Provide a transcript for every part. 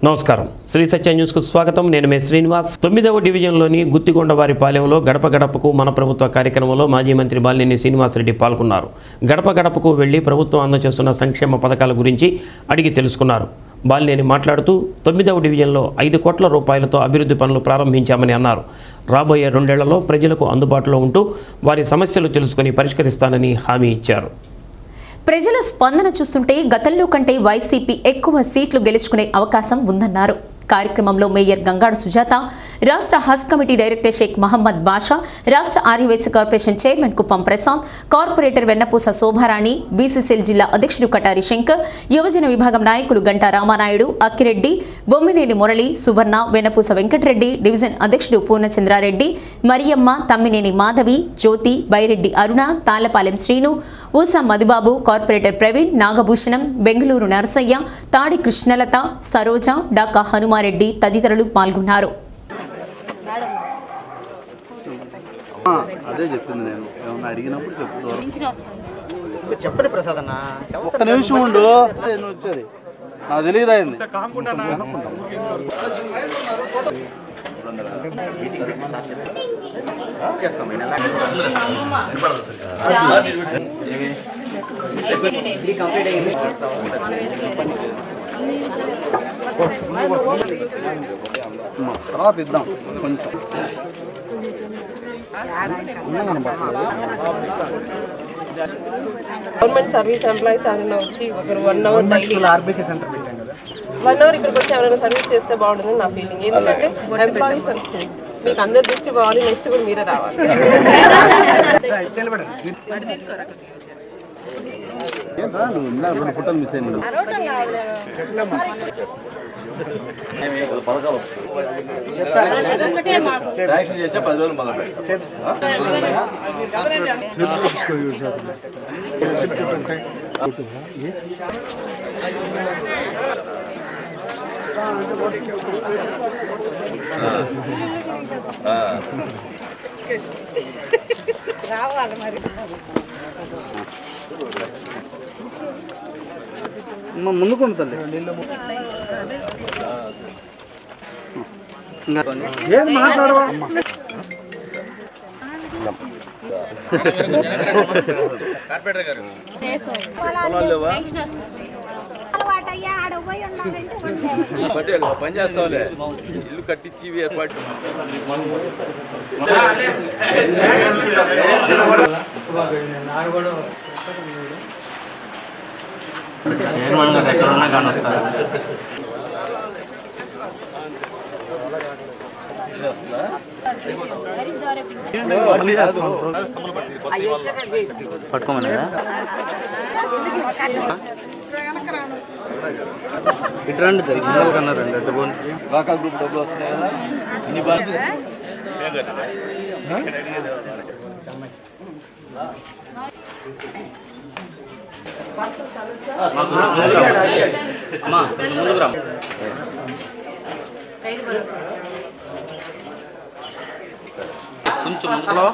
నమస్కారం శ్రీ సత్య న్యూస్కు స్వాగతం. నేను మే శ్రీనివాస్. 9వ డివిజన్లోని గుత్తిగొండవారిపాలెంలో గడప గడపకు మన ప్రభుత్వ కార్యక్రమంలో మాజీ మంత్రి బాలినేని శ్రీనివాసరెడ్డి పాల్గొన్నారు. గడప గడపకు వెళ్లి ప్రభుత్వం అందజేస్తున్న సంక్షేమ పథకాల గురించి అడిగి తెలుసుకున్నారు. బాలినేని మాట్లాడుతూ 9వ డివిజన్లో 5 కోట్ల రూపాయలతో అభివృద్ధి పనులు ప్రారంభించామని అన్నారు. రాబోయే 2 ఏళ్లలో ప్రజలకు అందుబాటులో ఉంటూ వారి సమస్యలు తెలుసుకుని పరిష్కరిస్తానని హామీ ఇచ్చారు. ప్రజల స్పందన చూస్తుంటే గతంలో కంటే వైసీపీ ఎక్కువ సీట్లు గెలుచుకునే అవకాశం ఉందన్నారు. కార్యక్రమంలో మేయర్ గంగాడు సుజాత, రాష్ట్ర హజ్ కమిటీ డైరెక్టర్ షేక్ మహమ్మద్ బాషా, రాష్ట్ర Aryavysya corporation chairman Kuppam Prashanth, corporator Vennapusa Shobha Rani, BCCL జిల్లా అధ్యక్షుడు కటారి శంకర్, యువజన విభాగం నాయకులు గంటా రామానాయుడు, అక్కిరెడ్డి, బొమ్మినేని మురళి, సువర్ణ, వెన్నపూస వెంకటరెడ్డి, డివిజన్ అధ్యక్షుడు పూర్ణచంద్రారెడ్డి, మరియమ్మ, తమ్మినేని మాధవి, జ్యోతి, బైరెడ్డి అరుణ, తాళ్లపాలెం శ్రీను, ఊసా మధుబాబు, కార్పొరేటర్ ప్రవీణ్, నాగభూషణం, బెంగళూరు నరసయ్య, తాడి కృష్ణలత, సరోజ, డాకా హనుమారెడ్డి తదితరులు పాల్గొన్నారు. చెప్పండి ప్రసాద్ అన్న, ఒక్క నిమిషం ఉండు, వచ్చేది నాకు తెలియదా తర్వాత ఇద్దాం కొంచెం గవర్నమెంట్ సర్వీస్ ఎంప్లాయీస్ ఎవరైనా వచ్చి ఒకరు 1 అవర్ ఆర్బీకే సెంటర్ పెట్టాం కదా, 1 అవర్ ఇక్కడికి వచ్చి ఎవరైనా సర్వీస్ చేస్తే బాగుంటుంది నా ఫీలింగ్. ఎందుకంటే ఎంప్లాయీస్ మీకు అందరు దృష్టి పోవాలి, నెక్స్ట్ కూడా మీరే రావాలి. ఫోటోలు మిస్ అయినా రావాలి మరి. ముందుకు తల్లి ఏది మాట్లాడవా పని చేస్తాంలే, ఇల్లు కట్టించి ఏర్పాటు పట్టుకోమని ఇటు రండి, కన్నా రండి. రాకా గ్రూప్ డబ్బులు వస్తున్నాయి కదా, ఇన్ని బాధ్యత కొంచెం ముందులో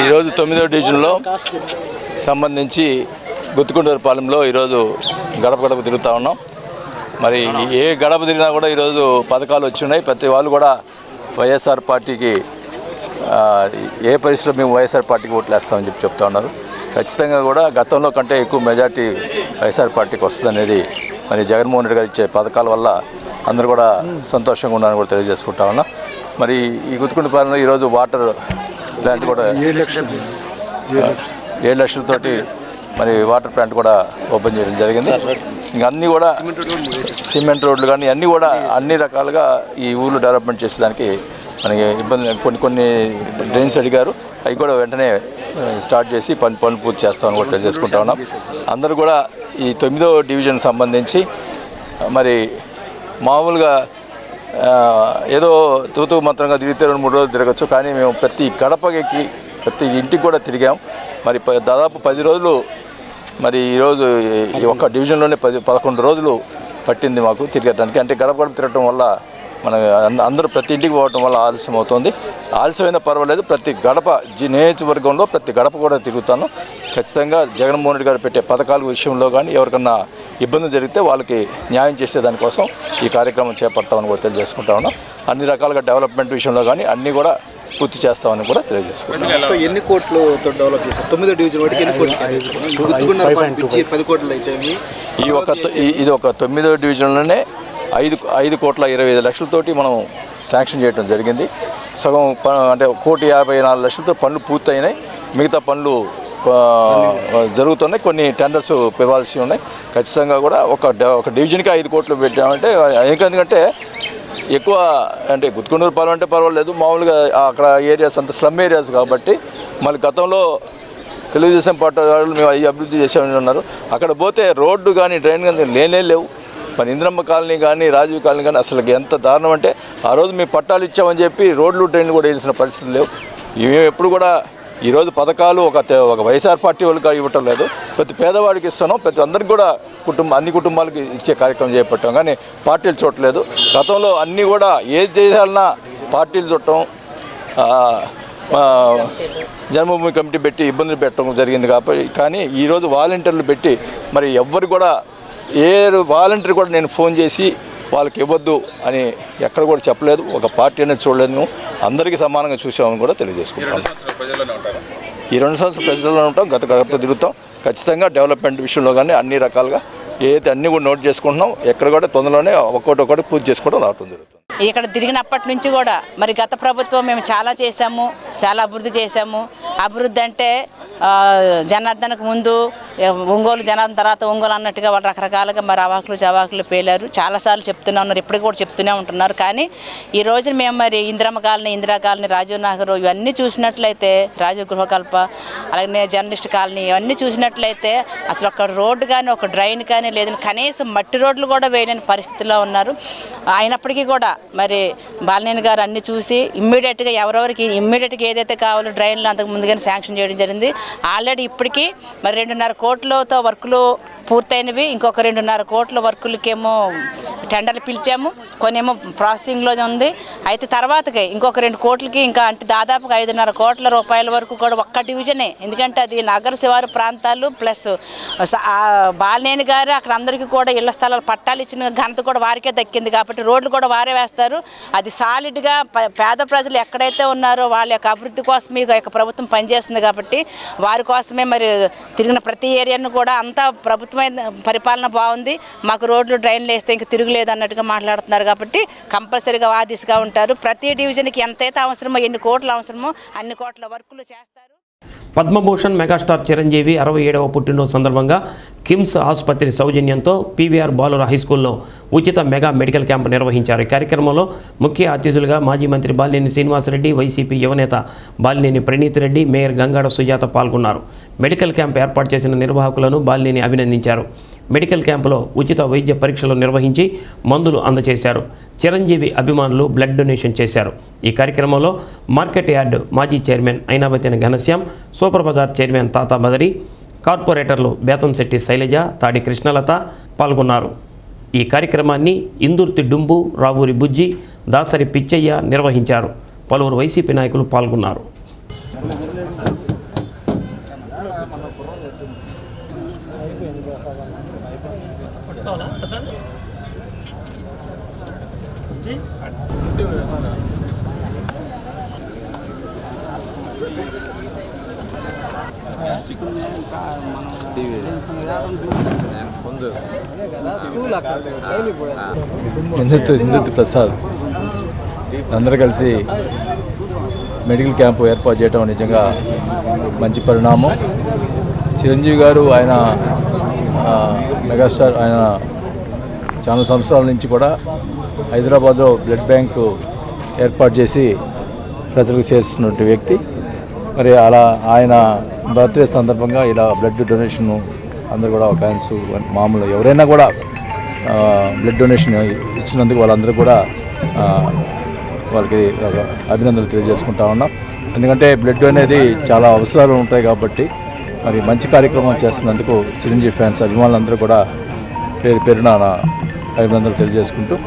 ఈరోజు 9వ డివిజన్లో సంబంధించి గుత్తిగొండవారిపాలెంలో ఈరోజు గడప గడప తిరుగుతూ ఉన్నాం. మరి ఏ గడప తిరిగినా కూడా ఈరోజు పథకాలు వచ్చి ఉన్నాయి. ప్రతి వాళ్ళు కూడా వైఎస్ఆర్ పార్టీకి ఏ పరిస్థితిలో మేము వైఎస్ఆర్ పార్టీకి ఓట్లు వేస్తామని చెప్తా ఉన్నారు. ఖచ్చితంగా కూడా గతంలో కంటే ఎక్కువ మెజార్టీ వైఎస్ఆర్ పార్టీకి వస్తుందనేది మరి జగన్మోహన్ రెడ్డి గారు ఇచ్చే పథకాల వల్ల అందరూ కూడా సంతోషంగా ఉన్నారని కూడా తెలియజేసుకుంటా ఉన్నాం. మరి ఈ గుత్తిగొండపాలెంలో ఈరోజు వాటర్ ప్లాంట్ కూడా 7 లక్షలతోటి మరి వాటర్ ప్లాంట్ కూడా ఓపెన్ చేయడం జరిగింది. ఇంకా అన్నీ కూడా సిమెంట్ రోడ్లు కానీ అన్నీ కూడా అన్ని రకాలుగా ఈ ఊళ్ళో డెవలప్మెంట్ చేసేదానికి మనకి ఇబ్బంది కొన్ని డ్రైన్స్ అడిగారు, అవి కూడా వెంటనే స్టార్ట్ చేసి పనులు పూర్తి చేస్తామని కూడా తెలియజేసుకుంటా ఉన్నాం. అందరూ కూడా ఈ 9వ డివిజన్ సంబంధించి మరి మామూలుగా ఏదో తూతూ మంత్రంగా తిరిగితే 2-3 రోజులు తిరగచ్చు, కానీ మేము ప్రతి గడపకి ప్రతి ఇంటికి కూడా తిరిగాం. మరి దాదాపు 10 రోజులు మరి ఈరోజు ఈ ఒక్క డివిజన్లోనే 11 రోజులు పట్టింది మాకు తిరగడానికి. అంటే గడప గడప తిరగడం వల్ల మన అందరూ ప్రతి ఇంటికి పోవడం వల్ల ఆలస్యం అవుతుంది. ఆలస్యమైనా పర్వాలేదు, ప్రతి గడప నియోజకవర్గంలో ప్రతి గడప కూడా తిరుగుతాను. ఖచ్చితంగా జగన్మోహన్ రెడ్డి గారు పెట్టే పథకాల విషయంలో కానీ ఎవరికన్నా ఇబ్బంది జరిగితే వాళ్ళకి న్యాయం చేసేదానికోసం ఈ కార్యక్రమం చేపడతామని కూడా తెలియజేసుకుంటా ఉన్నాం. అన్ని రకాలుగా డెవలప్మెంట్ విషయంలో కానీ అన్నీ కూడా పూర్తి చేస్తామని కూడా తెలియజేసుకుంటాం. ఎన్ని కోట్లతో డెవలప్ చేస్తారు? 9వ డివిజన్ వాటికి ఎన్ని కోట్లు? 10 కోట్లు అయితే ఇది ఒక 9వ డివిజన్లోనే 5,25,00,000తోటి మనం శాంక్షన్ చేయడం జరిగింది. సగం అంటే 1,54,00,000తో పనులు పూర్తయినాయి. మిగతా పనులు జరుగుతున్నాయి. కొన్ని టెండర్స్ పిలవాల్సి ఉన్నాయి. ఖచ్చితంగా కూడా ఒక డివిజన్కి 5 కోట్లు పెట్టామంటే, ఎందుకంటే ఎక్కువ అంటే గుత్తుకొండూరు పాలెం అంటే పర్వాలేదు, మామూలుగా అక్కడ ఏరియాస్ అంతా స్లమ్ ఏరియాస్ కాబట్టి మళ్ళీ గతంలో తెలుగుదేశం పార్టీ వాళ్ళు మేము అభివృద్ధి చేసామని ఉన్నారు. అక్కడ పోతే రోడ్డు కానీ డ్రైన్ కానీ లేవు. మరి ఇంద్రమ్మ కాలనీ కానీ రాజీవ్ కాలనీ కానీ అసలు ఎంత దారుణం అంటే ఆ రోజు మేము పట్టాలు ఇచ్చామని చెప్పి రోడ్లు డ్రైన్ కూడా వేయాల్సిన పరిస్థితులు లేవు. మేము ఎప్పుడు కూడా ఈరోజు పథకాలు ఒక వైఎస్ఆర్ పార్టీ వాళ్ళకి ఇవ్వటం లేదు, ప్రతి పేదవాడికి ఇస్తున్నాం. ప్రతి అందరికి కూడా అన్ని కుటుంబాలకు ఇచ్చే కార్యక్రమం చేపట్టాం, కానీ పార్టీలు చూడలేదు. గతంలో అన్నీ కూడా ఏది చేయాలన్నా పార్టీలు చుట్టం, జన్మభూమి కమిటీ పెట్టి ఇబ్బందులు పెట్టడం జరిగింది. కాబట్టి కానీ ఈరోజు వాలంటీర్లు పెట్టి మరి ఎవ్వరు కూడా వాలంటీర్ కూడా నేను ఫోన్ చేసి వాళ్ళకి ఇవ్వద్దు అని ఎక్కడ కూడా చెప్పలేదు. ఒక పార్టీ అనేది చూడలేదు. మేము అందరికీ సమానంగా చూసామని కూడా తెలియజేసుకుంటాం. ఈ 2 సంవత్సరాలు ప్రజల్లో ఉంటాం, గత గడప తిరుగుతాం. ఖచ్చితంగా డెవలప్మెంట్ విషయంలో కానీ అన్ని రకాలుగా ఏదైతే అన్నీ కూడా నోట్ చేసుకుంటున్నాం, ఎక్కడ కూడా తొందరలోనే ఒక్కొక్కటి పూర్తి చేసుకోవడం రావడం జరుగుతుంది. ఇక్కడ తిరిగినప్పటి నుంచి కూడా మరి గత ప్రభుత్వం మేము చాలా చేశాము, చాలా అభివృద్ధి చేశాము. అభివృద్ధి అంటే జనార్దనకు ముందు ఒంగోలు, జనార్దన్ తర్వాత ఒంగోలు అన్నట్టుగా వాళ్ళు రకరకాలుగా మరి అవాకులు చవాకులు పేలారు. చాలాసార్లు చెప్తూనే ఉన్నారు, ఇప్పటికి కూడా చెప్తూనే ఉంటున్నారు. కానీ ఈ రోజు మేము మరి ఇందిరా కాలనీ, రాజీవ్ నగర్ ఇవన్నీ చూసినట్లయితే, రాజీవ్ గృహకల్ప, అలాగే జర్నలిస్ట్ కాలనీ ఇవన్నీ చూసినట్లయితే అసలు ఒక రోడ్డు కానీ ఒక డ్రైన్ కానీ లేదని, కనీసం మట్టి రోడ్లు కూడా వేయలేని పరిస్థితిలో ఉన్నారు. అయినప్పటికీ కూడా మరి బాలినేని గారు అన్ని చూసి ఇమ్మీడియట్గా ఎవరెవరికి ఇమ్మీడియట్గా ఏదైతే కావాలో డ్రైన్లు అంతకు ముందుగానే శాంక్షన్ చేయడం జరిగింది. ఆల్రెడీ ఇప్పటికీ మరి 2.5 కోట్లతో వర్కులు పూర్తయినవి. ఇంకొక 2.5 కోట్ల వర్కులకేమో టెండర్లు పిలిచాము, కొన్నేమో ప్రాసెసింగ్లో ఉంది. అయితే తర్వాతకి ఇంకొక 2 కోట్లకి ఇంకా అంటే దాదాపుగా 5.5 కోట్ల రూపాయల వరకు కూడా ఒక్క డివిజనే. ఎందుకంటే అది నగర శివారు ప్రాంతాలు ప్లస్ బాలినేని గారు అక్కడ అందరికీ కూడా ఇళ్ల స్థలాలు పట్టాలు ఇచ్చిన ఘనత కూడా వారికే దక్కింది. కాబట్టి రోడ్లు కూడా వారే వేస్తారు. అది సాలిడ్గా పేద ప్రజలు ఎక్కడైతే ఉన్నారో వాళ్ళ యొక్క అభివృద్ధి కోసం ఈ యొక్క ప్రభుత్వం పనిచేస్తుంది. కాబట్టి వారి కోసమే మరి తిరిగిన ప్రతి ఏరియాను కూడా అంతా ప్రభుత్వమైన పరిపాలన బాగుంది, మాకు రోడ్లు డ్రైన్లు వేస్తే ఇంక తిరుగులేదు అన్నట్టుగా మాట్లాడుతున్నారు. కాబట్టి కంపల్సరీగా ఆ దిశగా ఉంటారు. ప్రతి డివిజన్కి ఎంతైతే అవసరమో, ఎన్ని కోట్లు అవసరమో అన్ని కోట్ల వర్కులు చేస్తారు. పద్మభూషణ్ మెగాస్టార్ చిరంజీవి 67వ పుట్టినరోజు సందర్భంగా కిమ్స్ ఆసుపత్రి సౌజన్యంతో పీవీఆర్ బాలుర హైస్కూల్లో ఉచిత మెగా మెడికల్ క్యాంపు నిర్వహించారు. ఈ కార్యక్రమంలో ముఖ్య అతిథులుగా మాజీ మంత్రి బాలినేని శ్రీనివాసరెడ్డి, వైసీపీ యువనేత బాలినేని ప్రణీత్ రెడ్డి, మేయర్ గంగాడ సుజాత పాల్గొన్నారు. మెడికల్ క్యాంపు ఏర్పాటు చేసిన నిర్వాహకులను బాలినేని అభినందించారు. మెడికల్ క్యాంపులో ఉచిత వైద్య పరీక్షలు నిర్వహించి మందులు అందజేశారు. చిరంజీవి అభిమానులు బ్లడ్ డొనేషన్ చేశారు. ఈ కార్యక్రమంలో మార్కెట్ యార్డ్ మాజీ chairman Ainabathina Ghanashyam, super bazaar chairman Tata Badari, కార్పొరేటర్లు బేతంశెట్టి శైలజ, తాడి కృష్ణలత పాల్గొన్నారు. ఈ కార్యక్రమాన్ని ఇందుర్తి డుంబు, రావూరి బుజ్జి, దాసరి పిచ్చయ్య నిర్వహించారు. పలువురు వైసీపీ నాయకులు పాల్గొన్నారు. ఇందుర్తి ప్రసాద్ అందరూ కలిసి మెడికల్ క్యాంపు ఏర్పాటు చేయడం నిజంగా మంచి పరిణామం. చిరంజీవి గారు ఆయన మెగాస్టార్, ఆయన చాలా సంవత్సరాల నుంచి కూడా హైదరాబాద్లో బ్లడ్ బ్యాంకు ఏర్పాటు చేసి ప్రజలకు చేస్తున్నటువంటి వ్యక్తి. మరి అలా ఆయన బర్త్డే సందర్భంగా ఇలా బ్లడ్ డొనేషన్ అందరూ కూడా ఫ్యాన్స్ మామూలు ఎవరైనా కూడా బ్లడ్ డొనేషన్ ఇచ్చినందుకు వాళ్ళందరూ కూడా వాళ్ళకి అభినందనలు తెలియజేసుకుంటా ఉన్నాం. ఎందుకంటే బ్లడ్ అనేది చాలా అవసరాలు ఉంటాయి కాబట్టి మరి మంచి కార్యక్రమం చేస్తున్నందుకు చిరంజీవి ఫ్యాన్స్ అభిమానులందరూ కూడా పేరున అభినందనలు తెలియజేసుకుంటూ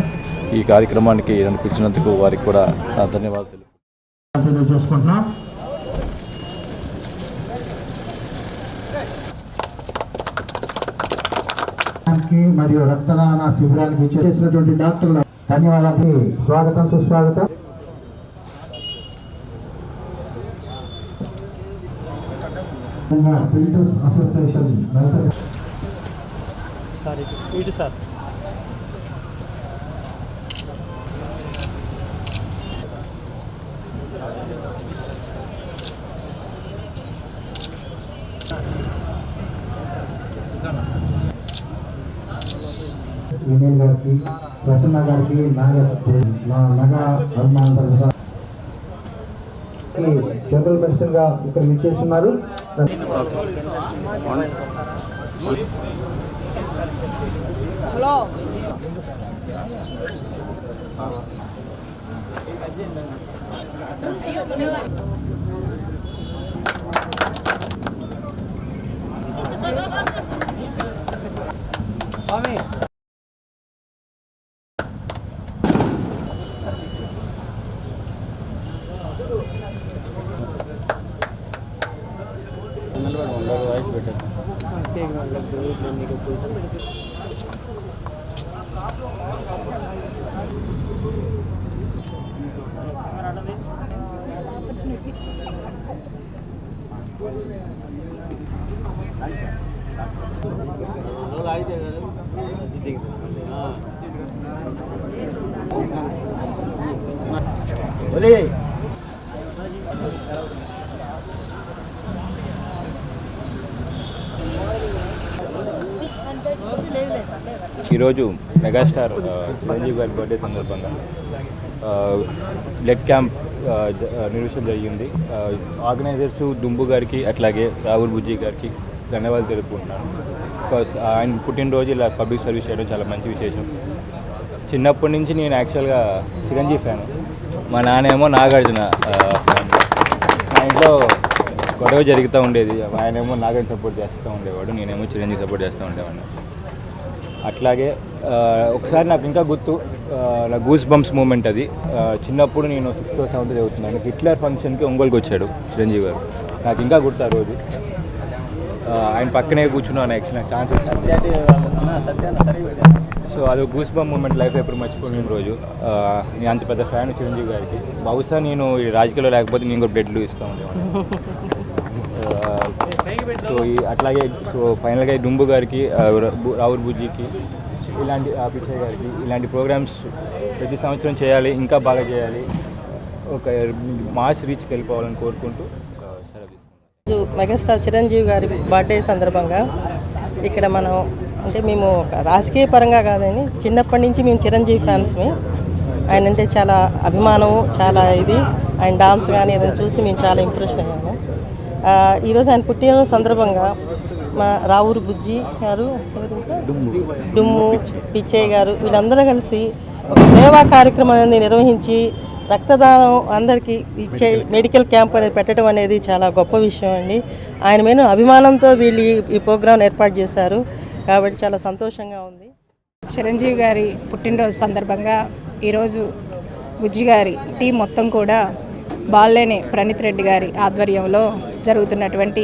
ఈ కార్యక్రమానికి నన్ను పిలిచినందుకు వారికి కూడా నా ధన్యవాదాలు తెలియజేసుకుంటున్నాం. మరియు రక్తదాన శిబిరానికి చేసినటువంటి డాక్టర్ల ధన్యవాదాలు, స్వాగతం సుస్వాగతం. ప్రింటర్స్ అసోసియేషన్ వినయ్ గారికి, ప్రసన్న గారికి, నగ అభిమానులు జనరల్ మెడిసిన్ గా ఇక్కడ విచ్చేస్తున్నారు. ఈరోజు మెగాస్టార్ చిరంజీవి గారి బర్త్డే సందర్భంగా బ్లడ్ క్యాంప్ నిర్వహించడం జరిగింది. ఆర్గనైజర్స్ డుంబు గారికి అట్లాగే రాహుల్ బుజ్జి గారికి ధన్యవాదాలు తెలుపుకుంటున్నాను. బికాస్ ఆయన పుట్టినరోజు ఇలా పబ్లిక్ సర్వీస్ చేయడం చాలా మంచి విశేషం. చిన్నప్పటి నుంచి నేను యాక్చువల్గా చిరంజీవి ఫ్యాన్, మా నాన్నేమో నాగార్జున ఫ్యాన్. మా ఇంట్లో గొడవ జరుగుతూ ఉండేది, ఆయనేమో నాగార్జున సపోర్ట్ చేస్తూ ఉండేవాడు, నేనేమో చిరంజీవి సపోర్ట్ చేస్తూ ఉండేవాడిని. అట్లాగే ఒకసారి నాకు ఇంకా గుర్తు, నా గూస్ బంప్స్ మూమెంట్ అది. చిన్నప్పుడు నేను 6th or 7th చదువుతున్నాను. హిట్లర్ ఫంక్షన్కి ఒంగోలుకి వచ్చాడు చిరంజీవి గారు, నాకు ఇంకా గుర్తు ఆ రోజు. ఆయన పక్కనే కూర్చున్నాను, యాక్చువల్ నాకు ఛాన్స్ వచ్చింది. సో అది గూస్ బంప్ మూమెంట్, లైఫ్ ఎప్పుడు మర్చిపోయిన రోజు. నేను అంత పెద్ద ఫ్యాన్ చిరంజీవి గారికి. బహుశా నేను ఈ రాజకీయాల్లో లేకపోతే నేను కూడా బ్లడ్లు ఇస్తూ ఉండేవాడిని. సో అట్లాగే సో ఫైనల్గా డుంబు గారికి, రాహుల్ బుజ్జికి, ఇలాంటి పిచ్చయ్య గారికి ఇలాంటి ప్రోగ్రామ్స్ ప్రతి సంవత్సరం చేయాలి, ఇంకా బాగా చేయాలి, ఒక మాస్ రీచ్కి వెళ్ళిపోవాలని కోరుకుంటూ సెలవు. మెగాస్టార్ చిరంజీవి గారి బర్త్డే సందర్భంగా ఇక్కడ మనం అంటే మేము రాజకీయ పరంగా కాదని చిన్నప్పటి నుంచి మేము చిరంజీవి ఫ్యాన్స్మే. ఆయన అంటే చాలా అభిమానము, చాలా ఇది. ఆయన డాన్స్ కానీ ఏదైనా చూసి మేము చాలా ఇంప్రెషన్ అయ్యాము. ఈరోజు ఆయన పుట్టినరోజు సందర్భంగా మా రావురు బుజ్జి గారు, డుమ్ము, పిచ్చయ్య గారు వీళ్ళందరూ కలిసి ఒక సేవా కార్యక్రమం అనేది నిర్వహించి రక్తదానం అందరికీ ఇచ్చే మెడికల్ క్యాంప్ అనేది పెట్టడం అనేది చాలా గొప్ప విషయం అండి. ఆయన మీద అభిమానంతో వీళ్ళు ఈ ప్రోగ్రాం ఏర్పాటు చేశారు కాబట్టి చాలా సంతోషంగా ఉంది. చిరంజీవి గారి పుట్టినరోజు సందర్భంగా ఈరోజు బుజ్జి గారి టీం మొత్తం కూడా బాల్లేని ప్రణీత్ రెడ్డి గారి ఆధ్వర్యంలో జరుగుతున్నటువంటి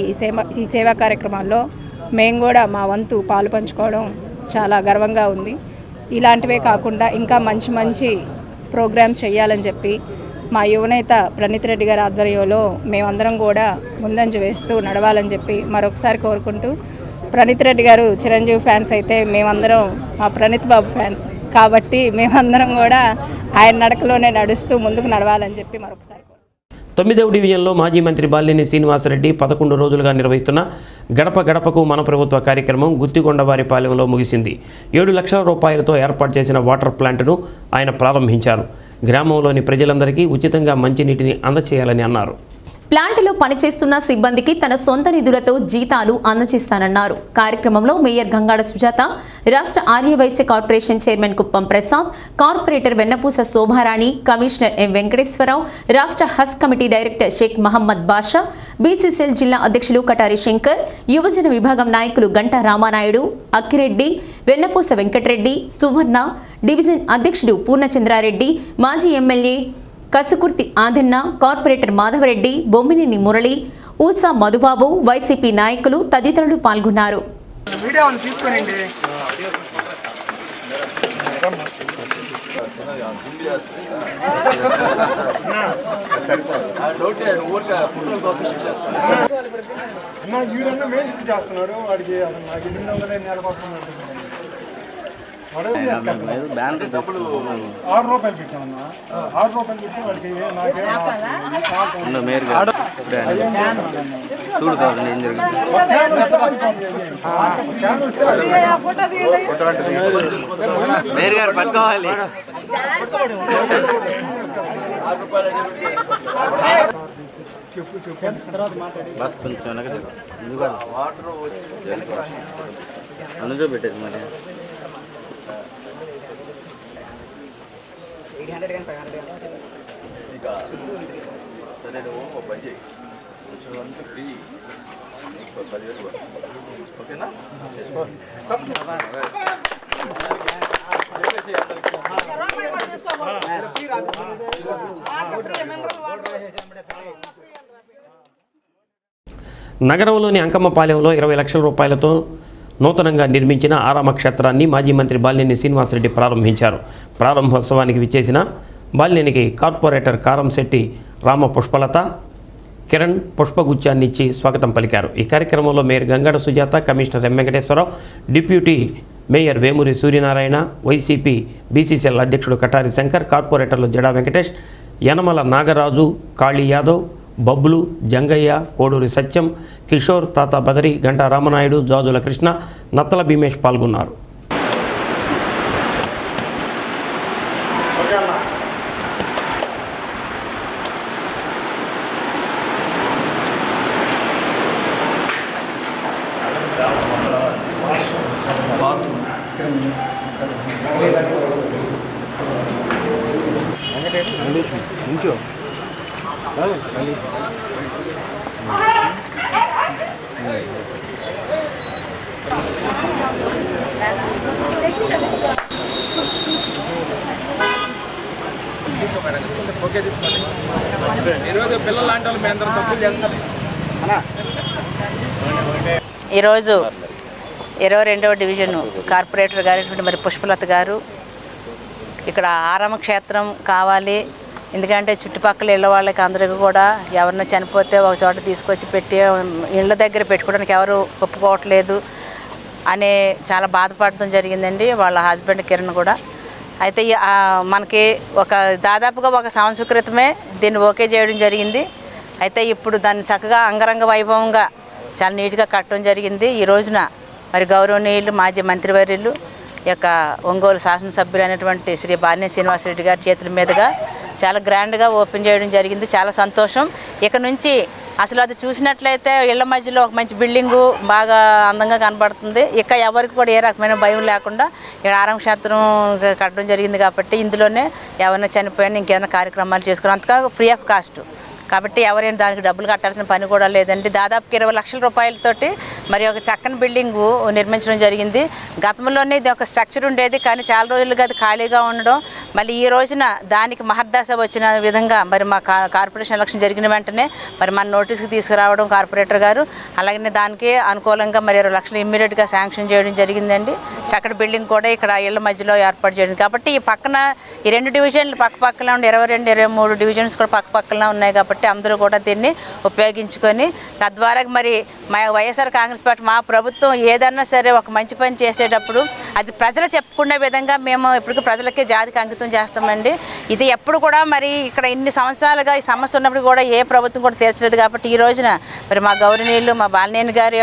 ఈ సేవా కార్యక్రమాల్లో మేము కూడా మా వంతు పాలు పంచుకోవడం చాలా గర్వంగా ఉంది. ఇలాంటివే కాకుండా ఇంకా మంచి మంచి ప్రోగ్రామ్స్ చేయాలని చెప్పి మా యువనేత ప్రణీత్ రెడ్డి గారి ఆధ్వర్యంలో మేమందరం కూడా ముందంజ వేస్తూ నడవాలని చెప్పి మరొకసారి కోరుకుంటూ, ప్రణీత్ రెడ్డి గారు చిరంజీవి ఫ్యాన్స్ అయితే మేమందరం మా ప్రణీత్ బాబు ఫ్యాన్స్ కాబట్టి మేమందరం కూడా ఆయన నడకలోనే నడుస్తూ ముందుకు నడవాలని చెప్పి మరొకసారి. 9వ డివిజన్లో మాజీ మంత్రి బాలినేని శ్రీనివాసరెడ్డి 11 రోజులుగా నిర్వహిస్తున్న గడప గడపకు మన ప్రభుత్వ కార్యక్రమం గుత్తికొండవారిపాలెంలో ముగిసింది. 7 లక్షల రూపాయలతో ఏర్పాటు చేసిన వాటర్ ప్లాంట్ను ఆయన ప్రారంభించారు. గ్రామంలోని ప్రజలందరికీ ఉచితంగా మంచినీటిని అందచేయాలని అన్నారు. ప్లాంట్లో పనిచేస్తున్న సిబ్బందికి తన సొంత నిధులతో జీతాలు అందజేస్తానన్నారు. కార్యక్రమంలో మేయర్ గంగాడ సుజాత, రాష్ట్ర Aryavysya corporation chairman Kuppam Prasad, corporator Vennapusa Shobha Rani, commissioner M Venkateswara Rao, రాష్ట్ర Haj committee director Sheikh Mohammed Basha, BCCL జిల్లా అధ్యక్షులు కటారి శంకర్, యువజన విభాగం నాయకులు గంటా రామానాయుడు, అక్కిరెడ్డి, వెన్నపూస వెంకటరెడ్డి, సువర్ణ, డివిజన్ అధ్యక్షుడు పూర్ణచంద్రారెడ్డి, మాజీ MLA Kasukurthi ఆదన్న, corporator Madhava Reddy, Bommineni Murali, ఊసా Madhubabu, YCP నాయకులు తదితరులు పాల్గొన్నారు. బస్ కొంచెం అందులో పెట్టేది మరి సరే నువ్వు పని చేయి కొంచెం ఫ్రీ 10,000 ఓకేనా. నగరంలోని అంకమ్మపాలెంలో 20 లక్షల రూపాయలతో నూతనంగా నిర్మించిన ఆరామ క్షేత్రాన్ని మాజీ మంత్రి బాలినేని శ్రీనివాసరెడ్డి ప్రారంభించారు. ప్రారంభోత్సవానికి విచ్చేసిన బాలినేనికి కార్పొరేటర్ కారంశెట్టి రామ పుష్పలత, కిరణ్ పుష్పగుచ్చాన్ని ఇచ్చి స్వాగతం పలికారు. ఈ కార్యక్రమంలో mayor Gangada Sujatha, commissioner M Venkateswararao, deputy mayor Vemuri Suryanarayana, YCP BCCL అధ్యక్షుడు కటారి శంకర్, కార్పొరేటర్లు జడా వెంకటేష్, యనమల నాగరాజు, కాళీ యాదవ్, బబ్లు, జంగయ్య, కోడూరి సత్యం, కిషోర్, తాత బదరి, గంటా రామనాయుడు, జాజుల కృష్ణ, నత్తల భీమేష్ పాల్గొన్నారు. ఈరోజు 22వ డివిజన్ కార్పొరేటర్ గారు మరి పుష్పలత గారు ఇక్కడ ఆరామ క్షేత్రం కావాలి, ఎందుకంటే చుట్టుపక్కల ఇళ్ళ వాళ్ళకి అందరికీ కూడా ఎవరినో చనిపోతే ఒక చోట తీసుకొచ్చి పెట్టి ఇళ్ళ దగ్గర పెట్టుకోవడానికి ఎవరు ఒప్పుకోవట్లేదు అనే చాలా బాధపడడం జరిగిందండి. వాళ్ళ హస్బెండ్ కిరణ్ కూడా. అయితే మనకి దాదాపుగా 1 సంవత్సరం క్రితమే దీన్ని ఓకే చేయడం జరిగింది. అయితే ఇప్పుడు దాన్ని చక్కగా అంగరంగ వైభవంగా చాలా నీట్గా కట్టడం జరిగింది. ఈ రోజున మరి గౌరవనీయులు మాజీ మంత్రివర్యులు యొక్క ఒంగోలు శాసనసభ్యులు అయినటువంటి శ్రీ బాలినేని శ్రీనివాసరెడ్డి గారి చేతుల మీదుగా చాలా గ్రాండ్గా ఓపెన్ చేయడం జరిగింది. చాలా సంతోషం. ఇక నుంచి అసలు అది చూసినట్లయితే ఇళ్ల మధ్యలో ఒక మంచి బిల్డింగు బాగా అందంగా కనబడుతుంది. ఇక ఎవరికి కూడా ఏ రకమైన భయం లేకుండా ఇక్కడ ఆరామ క్షేత్రం కట్టడం జరిగింది కాబట్టి ఇందులోనే ఎవరైనా చనిపోయినా ఇంకేమైనా కార్యక్రమాలు చేసుకుని అంతగా ఫ్రీ ఆఫ్ కాస్ట్ కాబట్టి ఎవరైనా దానికి డబ్బులు కట్టాల్సిన పని కూడా లేదండి. దాదాపు 20 లక్షల రూపాయలతోటి మరి ఒక చక్కని బిల్డింగు నిర్మించడం జరిగింది. గతంలోనే ఇది ఒక స్ట్రక్చర్ ఉండేది, కానీ చాలా రోజులుగా అది ఖాళీగా ఉండడం, మళ్ళీ ఈ రోజున దానికి మహర్దశ వచ్చిన విధంగా మరి మా కార్పొరేషన్ ఎలక్షన్ జరిగిన వెంటనే మరి మన నోటీస్కి తీసుకురావడం కార్పొరేటర్ గారు, అలాగే దానికి అనుకూలంగా మరి 20 లక్షలు ఇమ్మీడియట్గా శాంక్షన్ చేయడం జరిగిందండి. చక్కటి బిల్డింగ్ కూడా ఇక్కడ ఇళ్ల మధ్యలో ఏర్పాటు చేయడం కాబట్టి ఈ పక్కన ఈ 2 డివిజన్లు పక్కపక్కన ఉండి 22, 23 డివిజన్స్ కూడా పక్కపక్కన ఉన్నాయి కాబట్టి అందరూ కూడా దీన్ని ఉపయోగించుకొని తద్వారా మరి మా వైఎస్ఆర్ కాంగ్రెస్ పార్టీ మా ప్రభుత్వం ఏదన్నా సరే ఒక మంచి పని చేసేటప్పుడు అది ప్రజలు చెప్పుకునే విధంగా మేము ఇప్పటికీ ప్రజలకే జాతికి అంకితం చేస్తామండి. ఇది ఎప్పుడు కూడా మరి ఇక్కడ ఇన్ని సంవత్సరాలుగా ఈ సమస్య ఉన్నప్పుడు కూడా ఏ ప్రభుత్వం కూడా తీర్చలేదు కాబట్టి ఈ రోజున మరి మా గౌరవనీయులు మా బాలినేని గారి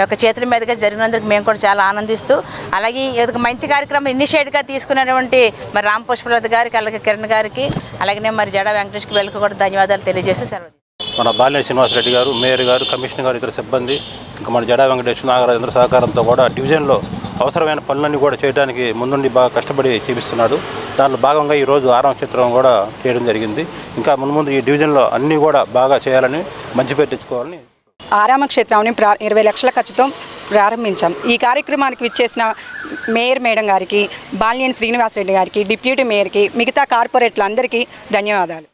యొక్క చేతుల మీదుగా జరిగినందుకు మేము కూడా చాలా ఆనందిస్తూ, అలాగే ఇది మంచి కార్యక్రమం ఇనిషియేట్గా తీసుకున్నటువంటి మరి రామ పుష్పలత గారికి, అలాగే కిరణ్ గారికి, అలాగే మరి జడా వెంకటేష్కి వెళ్ళకి కూడా ధన్యవాదాలు తెలియజేసి సెలవు. మన బాలినేని శ్రీనివాసరెడ్డి గారు, మేయర్ గారు, కమిషనర్ గారు, ఇతర సిబ్బంది, ఇంకా మన జడా వెంకటేష్, నాగరాజు అందరి సహకారంతో కూడా డివిజన్లో అవసరమైన పనులన్నీ కూడా చేయడానికి ముందుండి బాగా కష్టపడి చేపిస్తున్నాడు. దాంట్లో భాగంగా ఈరోజు ఆరామ క్షేత్రం కూడా చేయడం జరిగింది. ఇంకా ముందు ఈ డివిజన్లో అన్నీ కూడా బాగా చేయాలని మంచి పేరు తెచ్చుకోవాలని ఆరామ క్షేత్రాన్ని 20 లక్షల ఖర్చుతో ప్రారంభించాం. ఈ కార్యక్రమానికి విచ్చేసిన మేయర్ మేడం గారికి, బాలినేని శ్రీనివాసరెడ్డి గారికి, డిప్యూటీ మేయర్కి, మిగతా కార్పొరేట్లందరికీ ధన్యవాదాలు.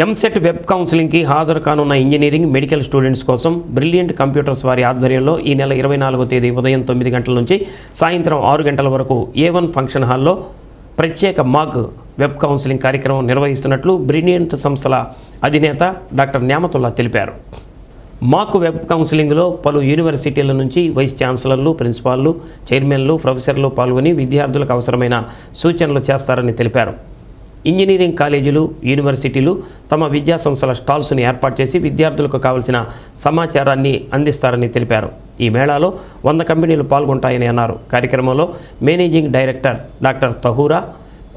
ఎంసెట్ వెబ్ కౌన్సిలింగ్కి హాజరు కానున్న ఇంజనీరింగ్, మెడికల్ స్టూడెంట్స్ కోసం బ్రిలియంట్ కంప్యూటర్స్ వారి ఆధ్వర్యంలో ఈ నెల 24వ తేదీ ఉదయం 9 గంటల నుంచి సాయంత్రం 6 గంటల వరకు A1 ఫంక్షన్ హాల్లో ప్రత్యేక మాక్ వెబ్ కౌన్సిలింగ్ కార్యక్రమం నిర్వహిస్తున్నట్లు బ్రిలియంట్ సంస్థల అధినేత డాక్టర్ న్యామతుల్లా తెలిపారు. మాక్ వెబ్ కౌన్సిలింగ్లో పలు యూనివర్సిటీల నుంచి వైస్ ఛాన్సలర్లు, ప్రిన్సిపాల్లు, చైర్మన్లు, ప్రొఫెసర్లు పాల్గొని విద్యార్థులకు అవసరమైన సూచనలు చేస్తారని తెలిపారు. ఇంజనీరింగ్ కాలేజీలు, యూనివర్సిటీలు తమ విద్యా సంస్థల స్టాల్స్ని ఏర్పాటు చేసి విద్యార్థులకు కావలసిన సమాచారాన్ని అందిస్తారని తెలిపారు. ఈ మేళాలో 100 కంపెనీలు పాల్గొంటాయని అన్నారు. కార్యక్రమంలో managing director doctor Tahura,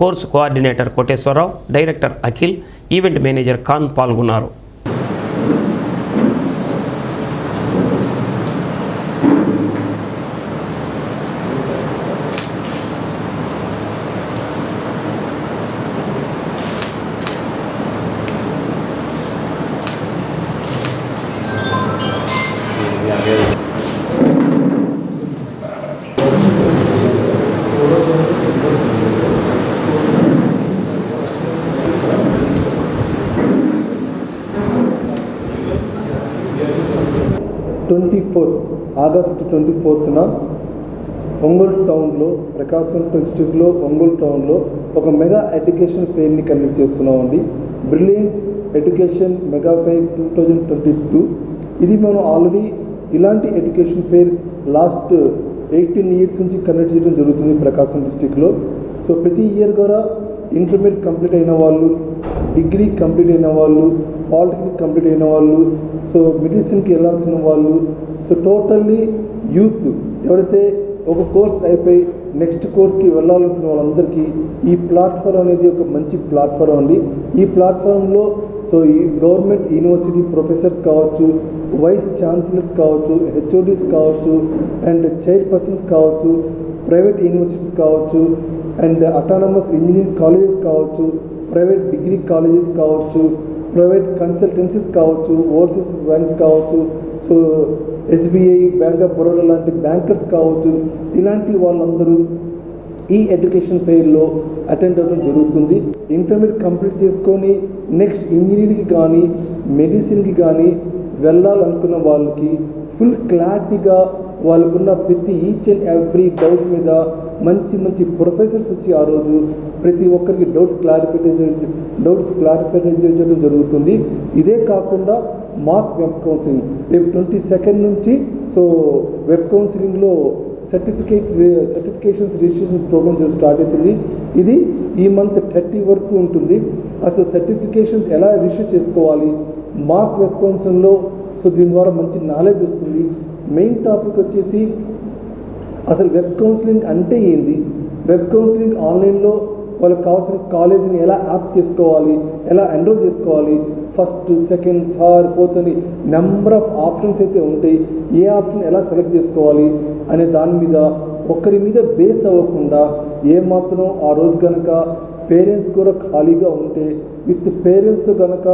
course coordinator Koteswara Rao, director Akhil, event manager Khan పాల్గొన్నారు. ఆగస్టు 24న ఒంగోలు టౌన్లో, ప్రకాశం డిస్ట్రిక్ట్లో ఒంగోలు టౌన్లో ఒక మెగా ఎడ్యుకేషన్ ఫెయిర్ని కండక్ట్ చేస్తున్నామండి. Brilliant education mega fair 2022. ఇది మనం ఆల్రెడీ ఇలాంటి ఎడ్యుకేషన్ ఫెయిర్ లాస్ట్ 18 ఇయర్స్ నుంచి కండక్ట్ చేయడం జరుగుతుంది ప్రకాశం డిస్ట్రిక్ట్లో. సో ప్రతి ఇయర్ కూడా ఇంటర్మీడియట్ కంప్లీట్ అయిన వాళ్ళు, డిగ్రీ కంప్లీట్ అయిన వాళ్ళు, పాలిటెక్నిక్ కంప్లీట్ అయిన వాళ్ళు, సో మెడిసిన్కి వెళ్ళాల్సిన వాళ్ళు, సో టోటల్లీ యూత్ ఎవరైతే ఒక కోర్స్ అయిపోయి నెక్స్ట్ కోర్స్కి వెళ్ళాలనుకున్న వాళ్ళందరికీ ఈ ప్లాట్ఫామ్ అనేది ఒక మంచి ప్లాట్ఫామ్ అండి. ఈ ప్లాట్ఫామ్లో సో ఈ గవర్నమెంట్ యూనివర్సిటీ ప్రొఫెసర్స్ కావచ్చు, వైస్ ఛాన్సలర్స్ కావచ్చు, హెచ్ఓడీస్ కావచ్చు, అండ్ చైర్పర్సన్స్ కావచ్చు, ప్రైవేట్ యూనివర్సిటీస్ కావచ్చు, అండ్ అటానమస్ ఇంజనీరింగ్ కాలేజెస్ కావచ్చు, ప్రైవేట్ డిగ్రీ కాలేజెస్ కావచ్చు, ప్రైవేట్ కన్సల్టెన్సీస్ కావచ్చు, ఓవర్సీస్ బ్యాంక్స్ కావచ్చు, so SBI, bank of Baroda లాంటి బ్యాంకర్స్ కావచ్చు, ఇలాంటి వాళ్ళందరూ ఈ ఎడ్యుకేషన్ ఫెయిర్లో అటెండ్ అవ్వడం జరుగుతుంది. ఇంటర్మీడియట్ కంప్లీట్ చేసుకొని నెక్స్ట్ ఇంజనీరింగ్కి కానీ మెడిసిన్కి కానీ వెళ్ళాలనుకున్న వాళ్ళకి ఫుల్ క్లారిటీగా వాళ్ళకున్న ప్రతి ఈచ్ అండ్ ఎవ్రీ డౌట్ మీద మంచి మంచి ప్రొఫెసర్స్ వచ్చి ఆ రోజు ప్రతి ఒక్కరికి డౌట్స్ క్లారిఫై చేయడం జరుగుతుంది. ఇదే కాకుండా మాక్ వెబ్ కౌన్సిలింగ్ రేపు 22nd నుంచి సో వెబ్ కౌన్సిలింగ్లో సర్టిఫికేషన్స్ రిజిస్ట్రేషన్ ప్రోగ్రామ్ స్టార్ట్ అవుతుంది. ఇది ఈ మంత్ 30 వరకు ఉంటుంది. అసలు సర్టిఫికేషన్స్ ఎలా రిజిస్టర్ చేసుకోవాలి మాక్ వెబ్ కౌన్సిలింగ్లో, సో దీని ద్వారా మంచి నాలెడ్జ్ వస్తుంది. మెయిన్ టాపిక్ వచ్చేసి అసలు వెబ్ కౌన్సిలింగ్ అంటే ఏంది, వెబ్ కౌన్సిలింగ్ ఆన్లైన్లో వాళ్ళకి కావాల్సిన కాలేజీని ఎలా యాప్ చేసుకోవాలి, ఎలా ఎన్రోల్ చేసుకోవాలి, ఫస్ట్, సెకండ్, థర్డ్, ఫోర్త్ అని నెంబర్ ఆఫ్ ఆప్షన్స్ అయితే ఉంటాయి. ఏ ఆప్షన్ ఎలా సెలెక్ట్ చేసుకోవాలి అనే దాని మీద ఒకరి మీద బేస్ అవ్వకుండా ఏమాత్రం ఆ రోజు కనుక పేరెంట్స్ కూడా ఖాళీగా ఉంటే విత్ పేరెంట్స్ కనుక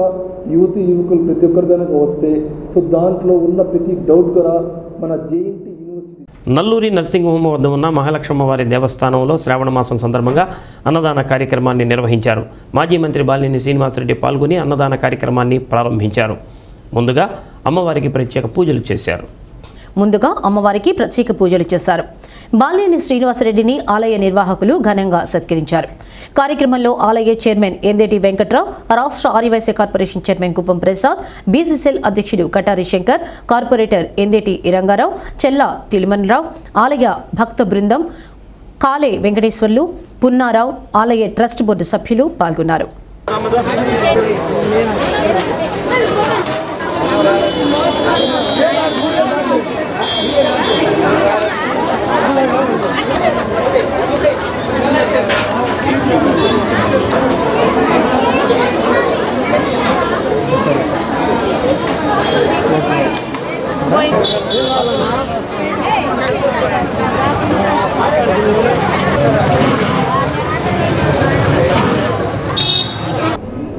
యువకులు ప్రతి ఒక్కరు కనుక వస్తే సో దాంట్లో ఉన్న ప్రతి డౌట్ కూడా మన JNT university Nalluri nursing home వద్ద ఉన్న మహాలక్ష్మ వారి దేవస్థానంలో శ్రావణ మాసం సందర్భంగా అన్నదాన కార్యక్రమాన్ని నిర్వహించారు. మాజీ మంత్రి బాలినేని శ్రీనివాసరెడ్డి పాల్గొని అన్నదాన కార్యక్రమాన్ని ప్రారంభించారు. ముందుగా అమ్మవారికి ప్రత్యేక పూజలు చేశారు. బాలినేని శ్రీనివాసరెడ్డిని ఆలయ నిర్వాహకులు ఘనంగా సత్కరించారు. కార్యక్రమంలో ఆలయ చైర్మన్ ఎందేటి వెంకట్రావు, రాష్ట్ర Aryavysya corporation chairman Kuppam Prasad, BCCL అధ్యక్షుడు కటారి శంకర్, కార్పొరేటర్ ఎందేటి ఇరంగారావు, చెల్లా తిరుమలరావు, ఆలయ భక్త బృందం, కాలే వెంకటేశ్వర్లు, పున్నారావు, ఆలయ ట్రస్ట్ బోర్డు సభ్యులు పాల్గొన్నారు.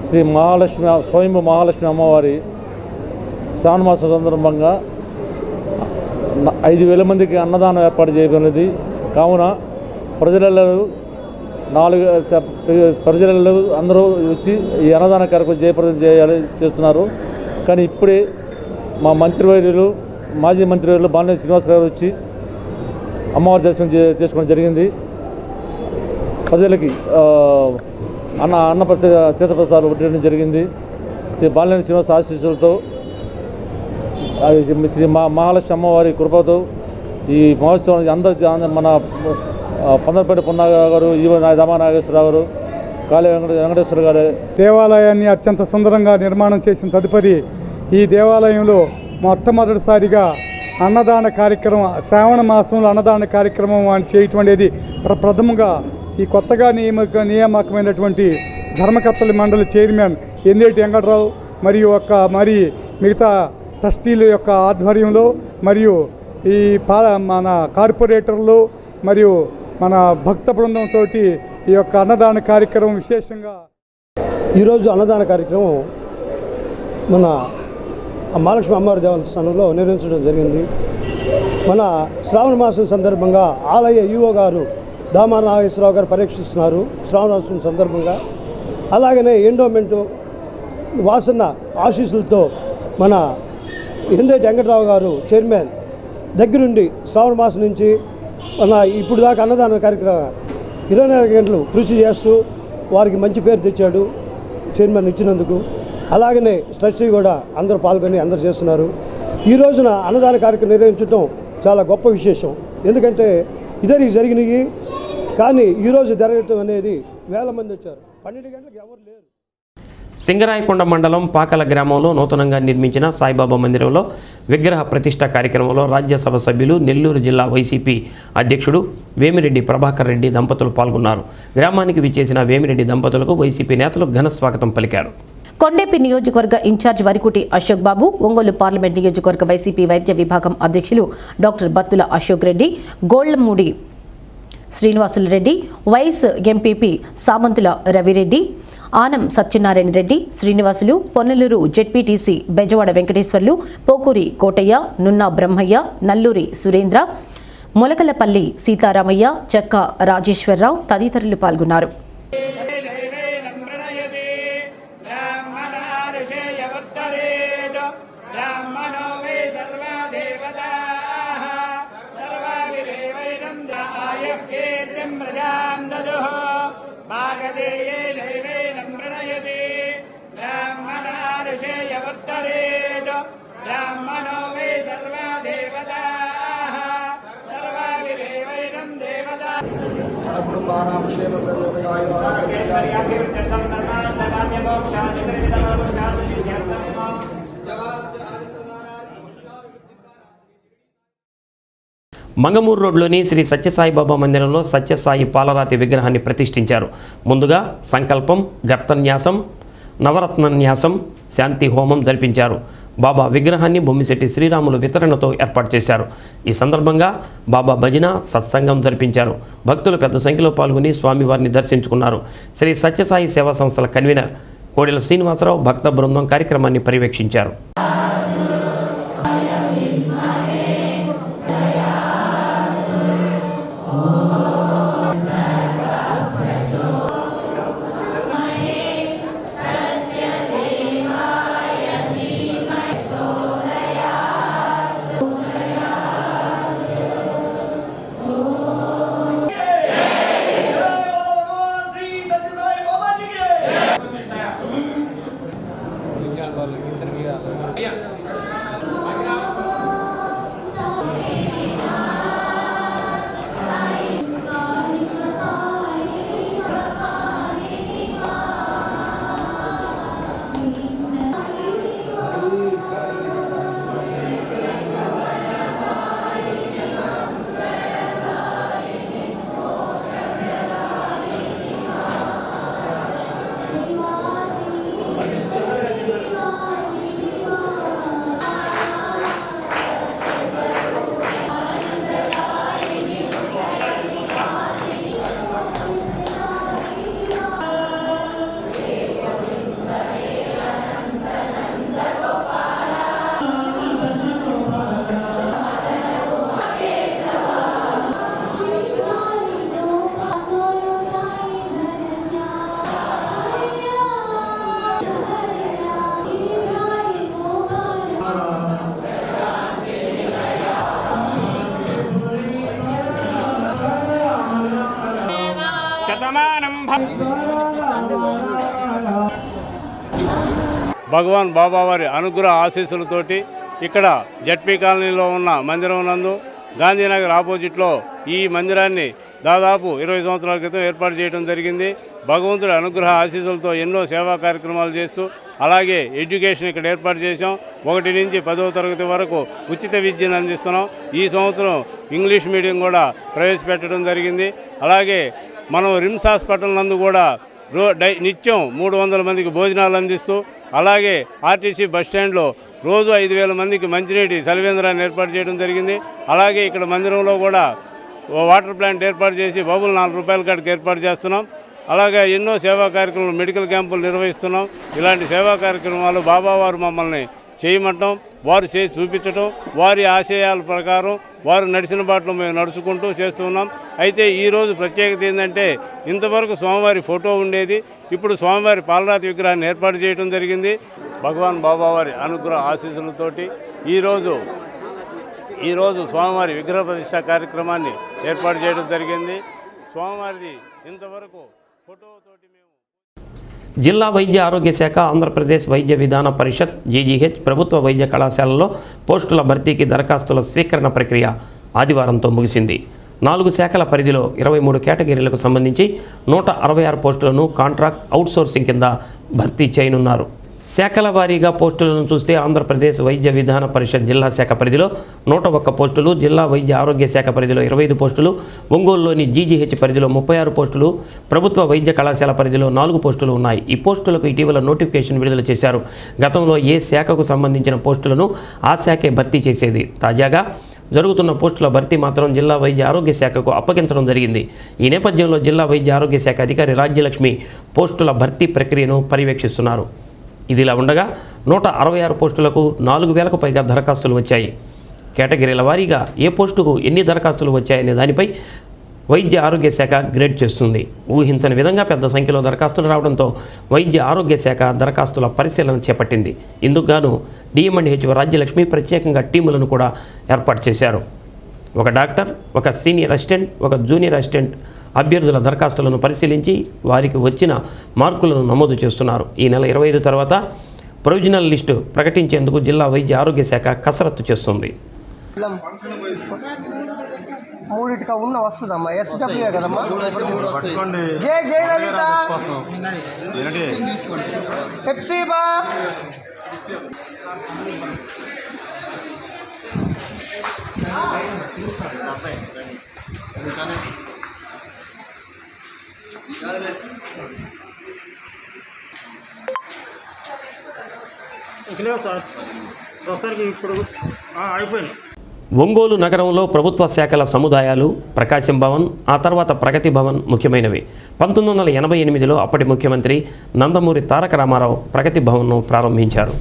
శ్రీ మహాలక్ష్మి స్వయంభూ మహాలక్ష్మి అమ్మవారి శ్రావణ మాసం సందర్భంగా 5,000 మందికి అన్నదానం ఏర్పాటు చేయబడినది. కావున ప్రజలలో అందరూ వచ్చి ఈ అన్నదాన కార్యక్రమం జయప్రదం చేస్తున్నారు. కానీ ఇప్పుడే మా మంత్రివర్యులు మాజీ మంత్రివర్యులు బాలినేని శ్రీనివాసరావు గారు వచ్చి అమ్మవారి దర్శనం చేసుకోవడం జరిగింది. ప్రజలకి అన్న తీర్థప్రసాదాలు పెట్టడం జరిగింది. శ్రీ బాలినేని శ్రీనివాస ఆశీస్సులతో శ్రీ మహాలక్ష్మి అమ్మవారి కృపతో ఈ మహోత్సవం అందరూ మన పందరపేట పున్నారావు గారు, ఈవో రామానాగేశ్వరరావు గారు, కాళీ వెంకటేశ్వర గారు దేవాలయాన్ని అత్యంత సుందరంగా నిర్మాణం చేసిన తదుపరి ఈ దేవాలయంలో మొట్టమొదటిసారిగా అన్నదాన కార్యక్రమం, శ్రావణ మాసంలో అన్నదాన కార్యక్రమం అని చేయటం అనేది ప్రథమంగా ఈ కొత్తగా నియామకమైనటువంటి ధర్మకర్తల మండలి చైర్మన్ ఎందేటి వెంకటరావు మరియు మిగతా ట్రస్టీల యొక్క ఆధ్వర్యంలో మరియు ఈ మన కార్పొరేటర్లు మరియు మన భక్త బృందంతో ఈ యొక్క అన్నదాన కార్యక్రమం విశేషంగా ఈరోజు అన్నదాన కార్యక్రమం మన మహాలక్ష్మి అమ్మవారి దేవస్థానంలో నిర్వహించడం జరిగింది. మన శ్రావణ మాసం సందర్భంగా ఆలయ ఈవో గారు దామానాగేశ్వరరావు గారు పరీక్షిస్తున్నారు శ్రావణ మాసం సందర్భంగా. అలాగనే ఎండోమెంటు వాసన్న ఆశీస్సులతో మన ఎందేటి వెంకటరావు గారు చైర్మన్ దగ్గరుండి శ్రావణ మాసం నుంచి మన ఇప్పుడు దాకా అన్నదాన కార్యక్రమం 24 గంటలు కృషి చేస్తూ వారికి మంచి పేరు తెచ్చాడు చైర్మన్ ఇచ్చినందుకు. అలాగనే ట్రస్టీ కూడా అందరూ పాల్గొని అందరూ చేస్తున్నారు. ఈ రోజున అన్నదాన కార్యక్రమం నిర్వహించడం చాలా గొప్ప విశేషం. ఎందుకంటే ఇద్దరికి జరిగినాయి, కానీ ఈరోజు జరగటం అనేది వేల మంది వచ్చారు. 12 గంటలకు ఎవరు లేరు. సింగరాయకొండ మండలం పాకల గ్రామంలో నూతనంగా నిర్మించిన సాయిబాబా మందిరంలో విగ్రహ ప్రతిష్ఠ కార్యక్రమంలో రాజ్యసభ సభ్యులు, నెల్లూరు జిల్లా వైసీపీ అధ్యక్షుడు వేమిరెడ్డి ప్రభాకర్ రెడ్డి దంపతులు పాల్గొన్నారు. గ్రామానికి విచ్చేసిన వేమిరెడ్డి దంపతులకు వైసీపీ నేతలు ఘన స్వాగతం పలికారు. కొండేపి నియోజకవర్గ ఇన్ఛార్జ్ వరికుటి అశోక్ బాబు, ఒంగోలు పార్లమెంట్ నియోజకవర్గ వైసీపీ వైద్య విభాగం అధ్యక్షులు doctor Battula Ashok Reddy, Gollamudi Srinivasulu Reddy, vice MPP Samanthula Ravireddy, Anam Satyanarayana Reddy, Srinivasulu, Ponnaluru ZPTC Bezawada Venkateswarlu, Pokuri Kotaiah, Nunna Brahmaiah, Nalluri Surendra, Molakalapalli Seetharamaiah, Chekka Rajeswararao తదితరులు పాల్గొన్నారు. మంగమూరు రోడ్లోని శ్రీ సత్యసాయిబాబా మందిరంలో సత్యసాయి పాలరాతి విగ్రహాన్ని ప్రతిష్ఠించారు. ముందుగా సంకల్పం, గర్తన్యాసం, నవరత్నన్యాసం, శాంతి హోమం జరిపించారు. బాబా విగ్రహాన్ని బొమ్మిశెట్టి శ్రీరాములు వితరణతో ఏర్పాటు చేశారు. ఈ సందర్భంగా బాబా భజన, సత్సంగం జరిపించారు. భక్తులు పెద్ద సంఖ్యలో పాల్గొని స్వామివారిని దర్శించుకున్నారు. శ్రీ సత్యసాయి సేవా సంస్థల కన్వీనర్ కోడెల శ్రీనివాసరావు భక్త బృందం కార్యక్రమాన్ని పర్యవేక్షించారు. భగవాన్ బాబా వారి అనుగ్రహ ఆశీస్సులతోటి ఇక్కడ జడ్పీ కాలనీలో ఉన్న మందిరం నందు గాంధీనగర్ ఆపోజిట్లో ఈ మందిరాన్ని దాదాపు 20 సంవత్సరాల క్రితం ఏర్పాటు చేయడం జరిగింది. భగవంతుడి అనుగ్రహ ఆశీస్సులతో ఎన్నో సేవా కార్యక్రమాలు చేస్తూ అలాగే ఎడ్యుకేషన్ ఇక్కడ ఏర్పాటు చేసాం. 1 నుంచి 10వ తరగతి వరకు ఉచిత విద్యను అందిస్తున్నాం. ఈ సంవత్సరం ఇంగ్లీష్ మీడియం కూడా ప్రవేశపెట్టడం జరిగింది. అలాగే మనం రిమ్స్ హాస్పిటల్ నందు కూడా నిత్యం 300 మందికి భోజనాలు అందిస్తూ అలాగే ఆర్టీసీ బస్టాండ్లో రోజు 5,000 మందికి మంచినీటి సలివేంద్రాన్ని ఏర్పాటు చేయడం జరిగింది. అలాగే ఇక్కడ మందిరంలో కూడా వాటర్ ప్లాంట్ ఏర్పాటు చేసి బబుల్ 4 రూపాయల కాడికి ఏర్పాటు చేస్తున్నాం. అలాగే ఎన్నో సేవా కార్యక్రమాలు మెడికల్ క్యాంపులు నిర్వహిస్తున్నాం. ఇలాంటి సేవా కార్యక్రమాలు బాబావారు మమ్మల్ని చేయమంటాం, వారు చేసి చూపించటం, వారి ఆశయాల ప్రకారం వారు నడిచిన బాటలో మేము నడుచుకుంటూ చేస్తున్నాం. అయితే ఈరోజు ప్రత్యేకత ఏంటంటే ఇంతవరకు స్వామివారి ఫోటో ఉండేది, ఇప్పుడు స్వామివారి పాలరాతి విగ్రహాన్ని ఏర్పాటు చేయడం జరిగింది. భగవాన్ బాబావారి అనుగ్రహ ఆశీస్సులతోటి ఈరోజు స్వామివారి విగ్రహ ప్రతిష్ఠ కార్యక్రమాన్ని ఏర్పాటు చేయడం జరిగింది. స్వామివారిది ఇంతవరకు ఫోటోతోటి మేము జిల్లా వైద్య ఆరోగ్య శాఖ, ఆంధ్రప్రదేశ్ వైద్య విధాన పరిషత్, జీజీహెచ్ ప్రభుత్వ వైద్య కళాశాలలో పోస్టుల భర్తీకి దరఖాస్తుల స్వీకరణ ప్రక్రియ ఆదివారంతో ముగిసింది. 4 శాఖల పరిధిలో 23 కేటగిరీలకు సంబంధించి 166 పోస్టులను కాంట్రాక్ట్ అవుట్సోర్సింగ్ కింద భర్తీ చేయనున్నారు. శాఖల వారీగా పోస్టులను చూస్తే ఆంధ్రప్రదేశ్ వైద్య విధాన పరిషత్ జిల్లా శాఖ పరిధిలో 101 పోస్టులు, జిల్లా వైద్య ఆరోగ్య శాఖ పరిధిలో 25 పోస్టులు, ఒంగోలులోని జీజీహెచ్ పరిధిలో 36 పోస్టులు, ప్రభుత్వ వైద్య కళాశాల పరిధిలో 4 పోస్టులు ఉన్నాయి. ఈ పోస్టులకు ఇటీవల నోటిఫికేషన్ విడుదల చేశారు. గతంలో ఏ శాఖకు సంబంధించిన పోస్టులను ఆ శాఖే భర్తీ చేసేది. తాజాగా జరుగుతున్న పోస్టుల భర్తీ మాత్రం జిల్లా వైద్య ఆరోగ్య శాఖకు అప్పగించడం జరిగింది. ఈ నేపథ్యంలో జిల్లా వైద్య ఆరోగ్య శాఖ అధికారి రాజ్యలక్ష్మి పోస్టుల భర్తీ ప్రక్రియను పర్యవేక్షిస్తున్నారు. ఇదిలా ఉండగా 166 పోస్టులకు 4,000కు పైగా దరఖాస్తులు వచ్చాయి. కేటగిరీల వారీగా ఏ పోస్టుకు ఎన్ని దరఖాస్తులు వచ్చాయనే దానిపై వైద్య ఆరోగ్య శాఖ గ్రేడ్ చేస్తుంది. ఊహించని విధంగా పెద్ద సంఖ్యలో దరఖాస్తులు రావడంతో వైద్య ఆరోగ్య శాఖ దరఖాస్తుల పరిశీలన చేపట్టింది. ఇందుకు గాను డిఎంఎండ్హెచ్ రాజ్యలక్ష్మి ప్రత్యేకంగా టీములను కూడా ఏర్పాటు చేశారు. ఒక డాక్టర్, ఒక సీనియర్ అసిస్టెంట్, ఒక జూనియర్ అసిస్టెంట్ అభ్యర్థుల దరఖాస్తులను పరిశీలించి వారికి వచ్చిన మార్కులను నమోదు చేస్తున్నారు. ఈ నెల 25 తర్వాత ప్రొవిజనల్ లిస్టు ప్రకటించేందుకు జిల్లా వైద్య ఆరోగ్య శాఖ కసరత్తు చేస్తుంది. మూడిటిగా ఉన్న వస్తుందమ్మా, ఎస్డబ్ల్యూఏ కదమ్మా. జై జయలలిత పెప్సీబా ఒంగోలు నగరంలో ప్రభుత్వ శాఖల సముదాయాలు ప్రకాశం భవన్, ఆ తర్వాత ప్రగతి భవన్ ముఖ్యమైనవి. 1988లో అప్పటి ముఖ్యమంత్రి నందమూరి తారక రామారావు ప్రగతి భవన్ను ప్రారంభించారు.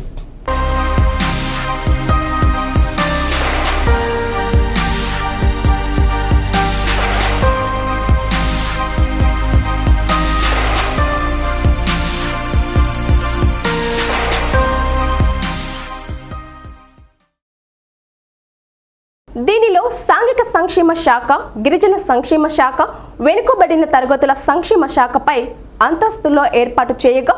దీనిలో సాంఘిక సంక్షేమ శాఖ, గిరిజన సంక్షేమ శాఖ, వెనుకబడిన తరగతుల సంక్షేమ శాఖపై అంతస్తుల్లో ఏర్పాటు చేయగా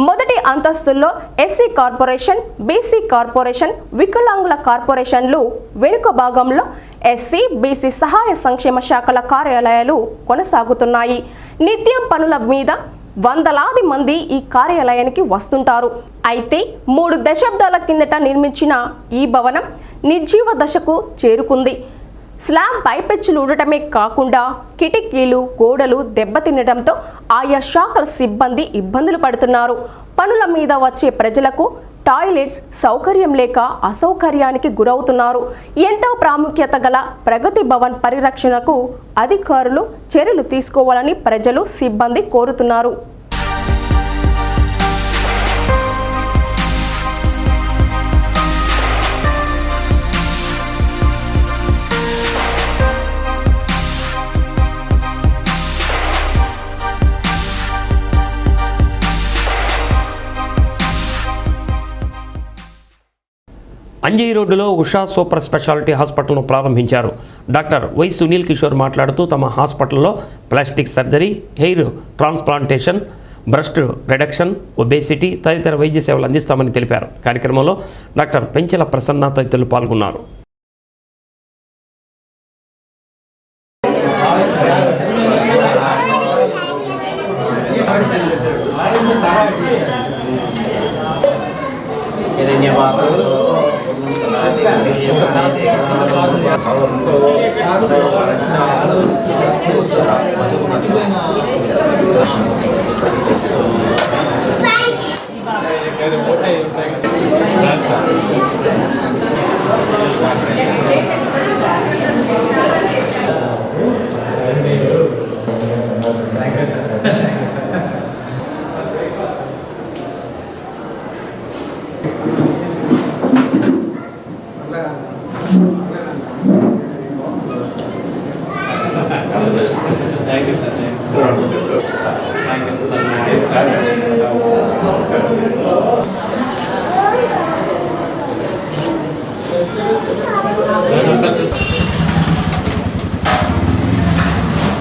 మొదటి అంతస్తుల్లో ఎస్సీ కార్పొరేషన్, బీసీ కార్పొరేషన్, వికలాంగుల కార్పొరేషన్లు, వెనుక భాగంలో ఎస్సీ, బీసీ సహాయ సంక్షేమ శాఖల కార్యాలయాలు కొనసాగుతున్నాయి. నిత్యం పనుల మీద వందలాది మంది ఈ కార్యాలయానికి వస్తుంటారు. అయితే 3 దశాబ్దాల కిందట నిర్మించిన ఈ భవనం నిర్జీవ దశకు చేరుకుంది. స్లాబ్ పైపెచ్చులు ఉండటమే కాకుండా కిటికీలు, గోడలు దెబ్బతినడంతో ఆయా శాఖల సిబ్బంది ఇబ్బందులు పడుతున్నారు. పనుల మీద వచ్చే ప్రజలకు టాయిలెట్స్ సౌకర్యం లేక అసౌకర్యానికి గురవుతున్నారు. ఎంతో ప్రాముఖ్యత గల ప్రగతి భవన్ పరిరక్షణకు అధికారులు చర్యలు తీసుకోవాలని ప్రజలు, సిబ్బంది కోరుతున్నారు. అంజయ్ రోడ్డులో ఉషా సూపర్ స్పెషాలిటీ హాస్పిటల్ను ప్రారంభించారు. డాక్టర్ వై సునీల్ కిషోర్ మాట్లాడుతూ తమ హాస్పిటల్లో plastic surgery, hair transplantation, breast reduction, obesity తదితర వైద్య సేవలు అందిస్తామని తెలిపారు. కార్యక్రమంలో డాక్టర్ పెంచెల ప్రసన్న తదితరులు పాల్గొన్నారు.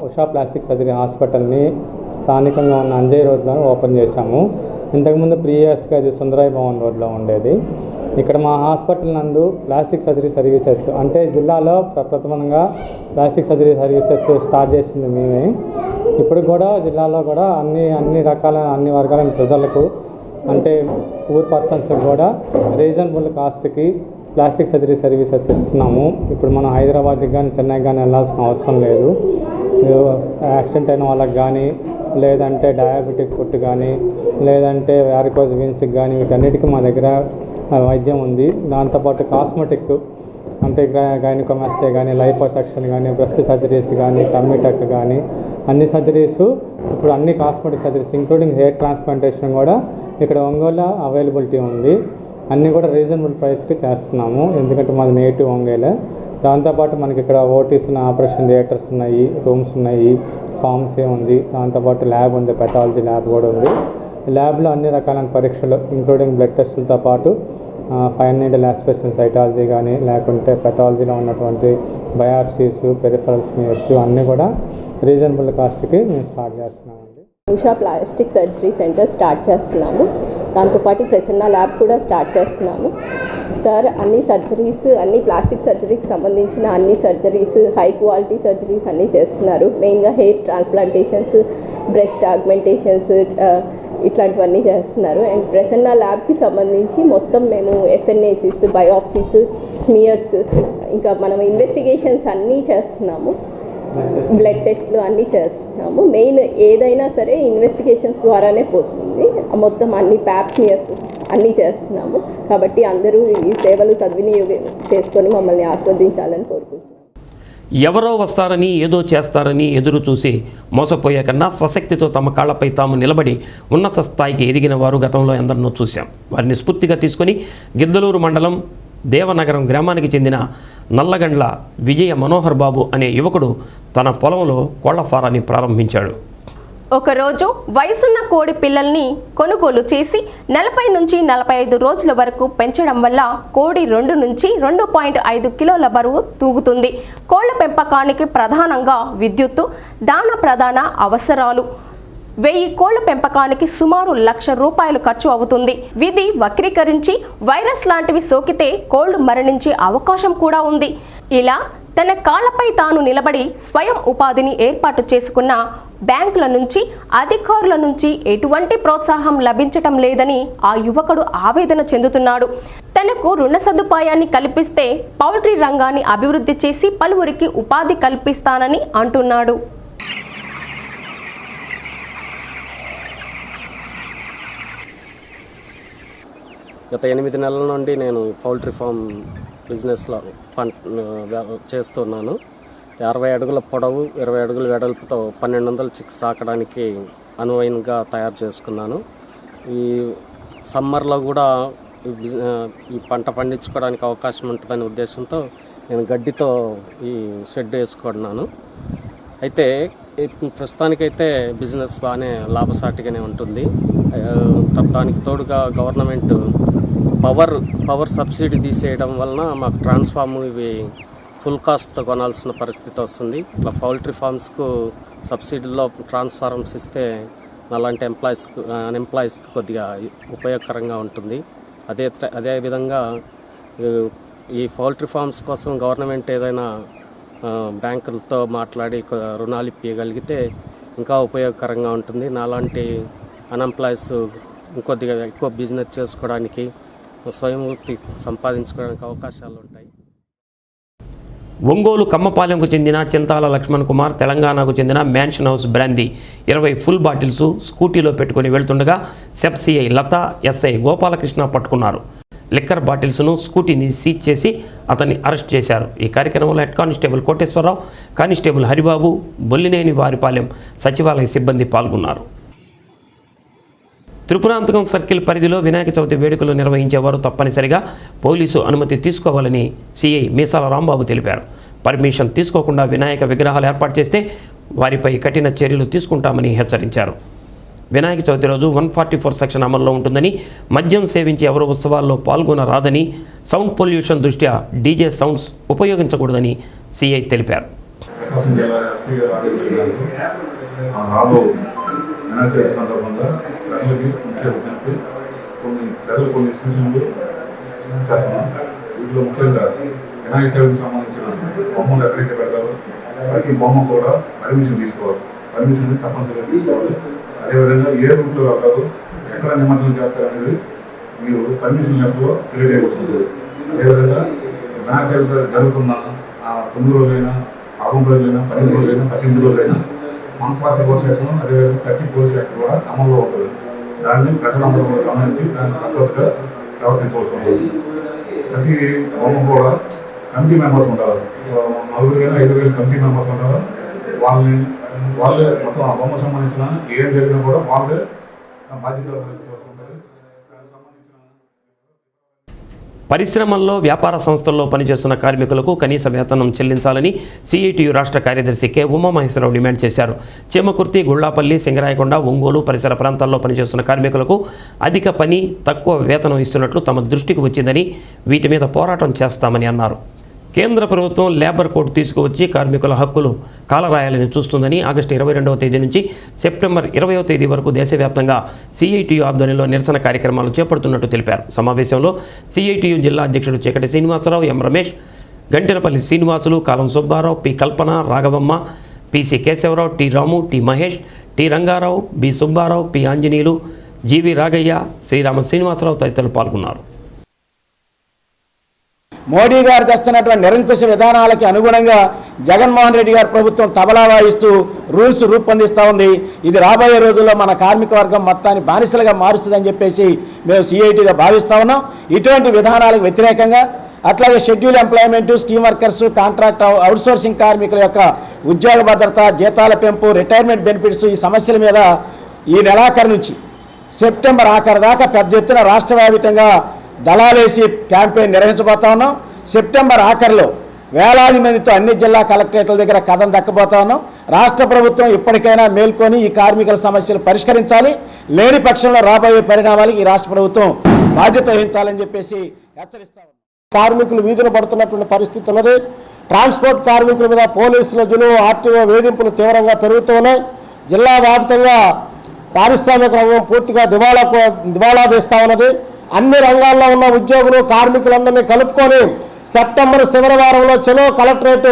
ఉషా ప్లాస్టిక్ సర్జరీ హాస్పిటల్ని స్థానికంగా ఉన్న అంజయ్ రోడ్లో ఓపెన్ చేశాము. ఇంతకుముందు ప్రీవియస్గా ఇది సుందరాయ్ భవన్ రోడ్లో ఉండేది. ఇక్కడ మా హాస్పిటల్ నందు ప్లాస్టిక్ సర్జరీ సర్వీసెస్ అంటే జిల్లాలో ప్రప్రథమంగా ప్లాస్టిక్ సర్జరీ సర్వీసెస్ స్టార్ట్ చేసింది మేమే. ఇప్పుడు కూడా జిల్లాలో కూడా అన్ని వర్గాల ప్రజలకు అంటే పూర్ పర్సన్స్కి కూడా రీజనబుల్ కాస్ట్కి ప్లాస్టిక్ సర్జరీ సర్వీసెస్ ఇస్తున్నాము. ఇప్పుడు మనం హైదరాబాద్కి కానీ చెన్నైకి కానీ వెళ్ళాల్సిన అవసరం లేదు. యాక్సిడెంట్ అయిన వాళ్ళకి కానీ, లేదంటే డయాబెటిక్ ఫుట్ కానీ, లేదంటే వ్యారికోజ్ వీన్స్కి కానీ, వీటన్నిటికీ మా దగ్గర వైద్యం ఉంది. దాంతోపాటు కాస్మెటిక్ అంటే గైనకోమాస్టియా కానీ, లైపోసెక్షన్ కానీ, బ్రెస్ట్ సర్జరీస్ కానీ, టమ్మీ టక్ కానీ అన్ని సర్జరీస్ ఇప్పుడు అన్ని cosmetic surgeries including hair transplantation కూడా ఇక్కడ ఒంగోలు అవైలబిలిటీ ఉంది. అన్నీ కూడా రీజనబుల్ ప్రైస్కి చేస్తున్నాము, ఎందుకంటే మాది నేటివ్ ఒంగోలే. దాంతోపాటు మనకి ఇక్కడ ఓటీస్ ఆపరేషన్ థియేటర్స్ ఉన్నాయి, రూమ్స్ ఉన్నాయి, ఫార్మసీ ఉంది, దాంతోపాటు ల్యాబ్ ఉంది, పెథాలజీ ల్యాబ్ కూడా ఉంది. ల్యాబ్లో అన్ని రకాలైన పరీక్షలు ఇంక్లూడింగ్ బ్లడ్ టెస్టులతో పాటు ఫైన్ నీడల్ ఆస్పిరేషన్ సైటాలజీ కానీ, లేకుంటే పెథాలజీలో ఉన్నటువంటి బయాప్సీస్, పెరిఫరల్ స్మియర్స్ అన్నీ కూడా రీజనబుల్ కాస్ట్కి మేము స్టార్ట్ చేస్తున్నామండి. Usha plastic surgery centre start చేస్తున్నాము. దాంతోపాటు ప్రసన్న ల్యాబ్ కూడా స్టార్ట్ చేస్తున్నాము. సార్ అన్ని సర్జరీస్, అన్ని ప్లాస్టిక్ సర్జరీకి సంబంధించిన అన్ని సర్జరీస్, హై క్వాలిటీ సర్జరీస్ అన్నీ చేస్తున్నారు. మెయిన్గా హెయిర్ ట్రాన్స్ప్లాంటేషన్స్, బ్రెస్ట్ ఆగ్మెంటేషన్స్ ఇట్లాంటివన్నీ చేస్తున్నారు. అండ్ ప్రసన్న ల్యాబ్కి సంబంధించి మొత్తం మేము ఎఫ్ఎన్ఏసిస్, బయాప్సీస్, స్మియర్స్, ఇంకా మనం ఇన్వెస్టిగేషన్స్ అన్నీ చేస్తున్నాము. బ్లడ్ టెస్ట్లు అన్నీ చేస్తున్నాము. మెయిన్ ఏదైనా సరే ఇన్వెస్టిగేషన్స్ ద్వారానే పోతుంది. మొత్తం అన్ని ప్యాప్ స్మియర్స్ అన్నీ చేస్తున్నాము. కాబట్టి అందరూ ఈ సేవలు సద్వినియోగం చేసుకొని మమ్మల్ని ఆస్వాదించాలని కోరుకుంటున్నాను. ఎవరో వస్తారని ఏదో చేస్తారని ఎదురు చూసి మోసపోయే కన్నా స్వశక్తితో తమ కాళ్లపై తాము నిలబడి ఉన్నత స్థాయికి ఎదిగిన వారు గతంలో ఎందరినో చూశాం. వారిని స్ఫూర్తిగా తీసుకొని గిద్దలూరు మండలం దేవనగరం గ్రామానికి చెందిన నల్లగండ్ల విజయ మనోహర్ బాబు అనే యువకుడు తన పొలంలో కోళ్ల ఫారాన్ని ప్రారంభించాడు. ఒకరోజు వయసున్న కోడి పిల్లల్ని కొనుగోలు చేసి 40 నుంచి 45 రోజుల వరకు పెంచడం వల్ల కోడి 2 నుంచి 2.5 కిలోల బరువు తూగుతుంది. కోళ్ల పెంపకానికి ప్రధానంగా విద్యుత్తు, దాన ప్రధాన అవసరాలు. 1000 కోళ్ల పెంపకానికి సుమారు ₹1,00,000 ఖర్చు అవుతుంది. విధి వక్రీకరించి వైరస్ లాంటివి సోకితే కోళ్లు మరణించే అవకాశం కూడా ఉంది. ఇలా తన కాళ్లపై తాను నిలబడి స్వయం ఉపాధిని ఏర్పాటు చేసుకున్న బ్యాంకుల నుంచి, అధికారుల నుంచి ఎటువంటి ప్రోత్సాహం లభించటం లేదని ఆ యువకుడు ఆవేదన చెందుతున్నాడు. తనకు రుణ సదుపాయాన్ని కల్పిస్తే పౌల్ట్రీ రంగాన్ని అభివృద్ధి చేసి పలువురికి ఉపాధి కల్పిస్తానని అంటున్నాడు. గత 8 నెలల నుండి నేను పౌల్ట్రీ ఫామ్ బిజినెస్లో చేస్తున్నాను. 60 అడుగుల పొడవు, 20 అడుగుల వెడల్పుతో 1200 చిక్స్ సాకడానికి అనువైనగా తయారు చేసుకున్నాను. ఈ సమ్మర్లో కూడా ఈ పంట పండించుకోవడానికి అవకాశం ఉంటుందనే ఉద్దేశంతో నేను గడ్డితో ఈ షెడ్ వేసుకున్నాను. అయితే ప్రస్తుతానికైతే బిజినెస్ బాగానే లాభసాటిగానే ఉంటుంది. దానికి తోడుగా గవర్నమెంట్ పవర్ సబ్సిడీ తీసేయడం వలన మాకు ట్రాన్స్ఫార్మ్ ఇవి ఫుల్ కాస్ట్తో కొనాల్సిన పరిస్థితి వస్తుంది. ఇట్లా పౌల్ట్రీ ఫార్మ్స్కు సబ్సిడీలో ట్రాన్స్ఫార్మర్స్ ఇస్తే అలాంటి అన్ఎంప్లాయీస్కి కొద్దిగా ఉపయోగకరంగా ఉంటుంది. అదేవిధంగా ఈ పౌల్ట్రీ ఫార్మ్స్ కోసం గవర్నమెంట్ ఏదైనా బ్యాంకులతో మాట్లాడి రుణాలు ఇప్పించగలిగితే ఇంకా ఉపయోగకరంగా ఉంటుంది. నాలాంటి అన్ఎంప్లాయీస్ ఇంకొద్దిగా ఎక్కువ బిజినెస్ చేసుకోవడానికి, స్వయంవృత్తి సంపాదించుకోవడానికి అవకాశాలు ఉంటాయి. ఒంగోలు కమ్మపాలెంకు చెందిన చింతాల లక్ష్మణ్ కుమార్, తెలంగాణకు చెందిన mansion house brandy 20 full bottles స్కూటీలో పెట్టుకుని వెళ్తుండగా సెఫ్సిఐ లత, ఎస్ఐ గోపాలకృష్ణ పట్టుకున్నారు. లిక్కర్ బాటిల్స్ను స్కూటీని సీజ్ చేసి అతన్ని అరెస్ట్ చేశారు. ఈ కార్యక్రమంలో head constable Koteswararao, constable Haribabu, Bollineni Varipalem సచివాలయ సిబ్బంది పాల్గొన్నారు. త్రిపురాంతకం సర్కిల్ పరిధిలో వినాయక చవితి వేడుకలు నిర్వహించేవారు తప్పనిసరిగా పోలీసు అనుమతి తీసుకోవాలని సిఐ మీసాల రాంబాబు తెలిపారు. పర్మిషన్ తీసుకోకుండా వినాయక విగ్రహాలు ఏర్పాటు చేస్తే వారిపై కఠిన చర్యలు తీసుకుంటామని హెచ్చరించారు. వినాయక చవితి రోజు 144 సెక్షన్ అమల్లో ఉంటుందని, మద్యం సేవించి ఎవరు ఉత్సవాల్లో పాల్గొనరాదని, సౌండ్ పొల్యూషన్ దృష్ట్యా డీజే సౌండ్స్ ఉపయోగించకూడదని సిఐ తెలిపారు. సందర్భంగా ప్రజలకి ముఖ్య విజ్ఞప్తి, కొన్ని సూచనలు చేస్తున్నాం. వీటిలో ముఖ్యంగా వినాయక చవితికి సంబంధించిన బొమ్మలు ఎక్కడైతే పెడతారో ప్రతి బొమ్మ కూడా పర్మిషన్ తీసుకోవాలి. పర్మిషన్ తప్పనిసరిగా తీసుకోవాలి. అదేవిధంగా ఏ రూట్లో వెళ్తారు, ఎక్కడ నిమజ్జనం చేస్తారనేది మీరు పర్మిషన్ లెక్కలో తెలియజేయవలసింది. అదేవిధంగా వినాయక చవితి జరుగుతున్న 9 రోజులైనా, 11 రోజులైనా, 12 రోజులైనా, 18 రోజులైనా 144 సెక్షన్, అదేవిధంగా 34 సెక్షన్ కూడా అమల్లో ఉంటుంది. దాన్ని ప్రజలందరూ కూడా గమనించి దాన్ని పద్ధతిగా ప్రవర్తించవలసి ఉంటుంది. ప్రతి బొమ్మ కూడా కమిటీ మెంబర్స్ ఉంటారు. 4,000-5,000 కమిటీ మెంబర్స్ ఉంటారు. వాళ్ళే మొత్తం ఆ బొమ్మ సంబంధించిన ఏం జరిగినా కూడా వాళ్ళే బాధ్యత వహించవలసి ఉంటుంది. పరిశ్రమల్లో, వ్యాపార సంస్థల్లో పనిచేస్తున్న కార్మికులకు కనీస వేతనం చెల్లించాలని సిఐటియు రాష్ట్ర కార్యదర్శి కె ఉమామహేశ్వరరావు డిమాండ్ చేశారు. చేమకుర్తి, గుళ్లాపల్లి, సింగరాయకొండ, ఒంగోలు పరిసర ప్రాంతాల్లో పనిచేస్తున్న కార్మికులకు అధిక పని, తక్కువ వేతనం ఇస్తున్నట్లు తమ దృష్టికి వచ్చిందని, వీటి మీద పోరాటం చేస్తామని అన్నారు. కేంద్ర ప్రభుత్వం లేబర్ కోడ్ తీసుకువచ్చి కార్మికుల హక్కులు కాలరాయాలని చూస్తుందని, ఆగస్టు 22వ తేదీ నుంచి సెప్టెంబర్ 20వ తేదీ వరకు దేశవ్యాప్తంగా సిఐటియు ఆధ్వర్యంలో నిరసన కార్యక్రమాలు చేపడుతున్నట్టు తెలిపారు. సమావేశంలో సిఐటియు జిల్లా అధ్యక్షుడు Cheekati Srinivasa Rao, M Ramesh, Gantenapalli Srinivasulu, Kalam Subba Rao, P Kalpana, Raghavamma, PC Kesava Rao, T Ramu, T Mahesh, T Ranga Rao, B Subba Rao, P Anjaneyulu, GV Ragaiah, Srirama Srinivasa Rao తదితరులు పాల్గొన్నారు. మోడీ గారు తెస్తున్నటువంటి నిరంకుశ విధానాలకి అనుగుణంగా జగన్మోహన్ రెడ్డి గారి ప్రభుత్వం తబలా వాయిస్తూ రూల్స్ రూపొందిస్తూ ఉంది. ఇది రాబోయే రోజుల్లో మన కార్మిక వర్గం మొత్తాన్ని బానిసలుగా మారుస్తుందని చెప్పేసి మేము సిఐటిగా భావిస్తూ ఉన్నాం. ఇటువంటి విధానాలకు వ్యతిరేకంగా, అట్లాగే schedule employment, scheme workers, contract outsourcing కార్మికుల యొక్క ఉద్యోగ భద్రత, జీతాల పెంపు, రిటైర్మెంట్ బెనిఫిట్స్, ఈ సమస్యల మీద ఈ నెలాఖరు నుంచి సెప్టెంబర్ ఆఖరు దాకా పెద్ద ఎత్తున రాష్ట్ర వ్యాప్తంగా దళాలేసి క్యాంపెయిన్ నిర్వహించబోతా ఉన్నాం. సెప్టెంబర్ ఆఖరిలో వేలాది మందితో అన్ని జిల్లా కలెక్టరేట్ల దగ్గర కథం దక్కబోతా ఉన్నాం. రాష్ట్ర ప్రభుత్వం ఇప్పటికైనా మేల్కొని ఈ కార్మికుల సమస్యలు పరిష్కరించాలి. లేని పక్షంలో రాబోయే పరిణామాలకు ఈ రాష్ట్ర ప్రభుత్వం బాధ్యత వహించాలని చెప్పేసి హెచ్చరిస్తాం. కార్మికులు వీధులు పడుతున్నటువంటి పరిస్థితి ఉన్నది. ట్రాన్స్పోర్ట్ కార్మికుల మీద పోలీసుల జులువు, ఆర్టీఓ వేధింపులు తీవ్రంగా పెరుగుతూ ఉన్నాయి. జిల్లా వ్యాప్తంగా పారిశ్రామిక రంగం పూర్తిగా దివాళా తీస్తూ ఉన్నది. అన్ని రంగాల్లో ఉన్న ఉద్యోగులు, కార్మికులందరినీ కలుపుకొని సెప్టెంబర్ చివరి వారంలో చెలో కలెక్టరేట్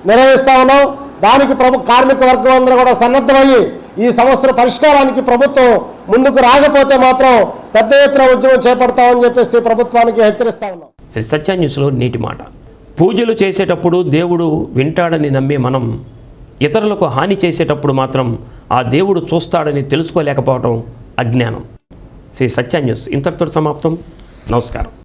నిర్వహిస్తూ ఉన్నాం. దానికి కార్మిక వర్గం అందరూ కూడా సన్నద్ధమయ్యి ఈ సమస్యల పరిష్కారానికి ప్రభుత్వం ముందుకు రాకపోతే మాత్రం పెద్ద ఎత్తున ఉద్యమం చేపడతామని చెప్పేసి ప్రభుత్వానికి హెచ్చరిస్తా ఉన్నాం. శ్రీ సత్య న్యూస్లో నీటి మాట. పూజలు చేసేటప్పుడు దేవుడు వింటాడని నమ్మే మనం ఇతరులకు హాని చేసేటప్పుడు మాత్రం ఆ దేవుడు చూస్తాడని తెలుసుకోలేకపోవడం అజ్ఞానం. శ్రీ సత్య న్యూస్ ఇంతటితో సమాప్తం. నమస్కారం.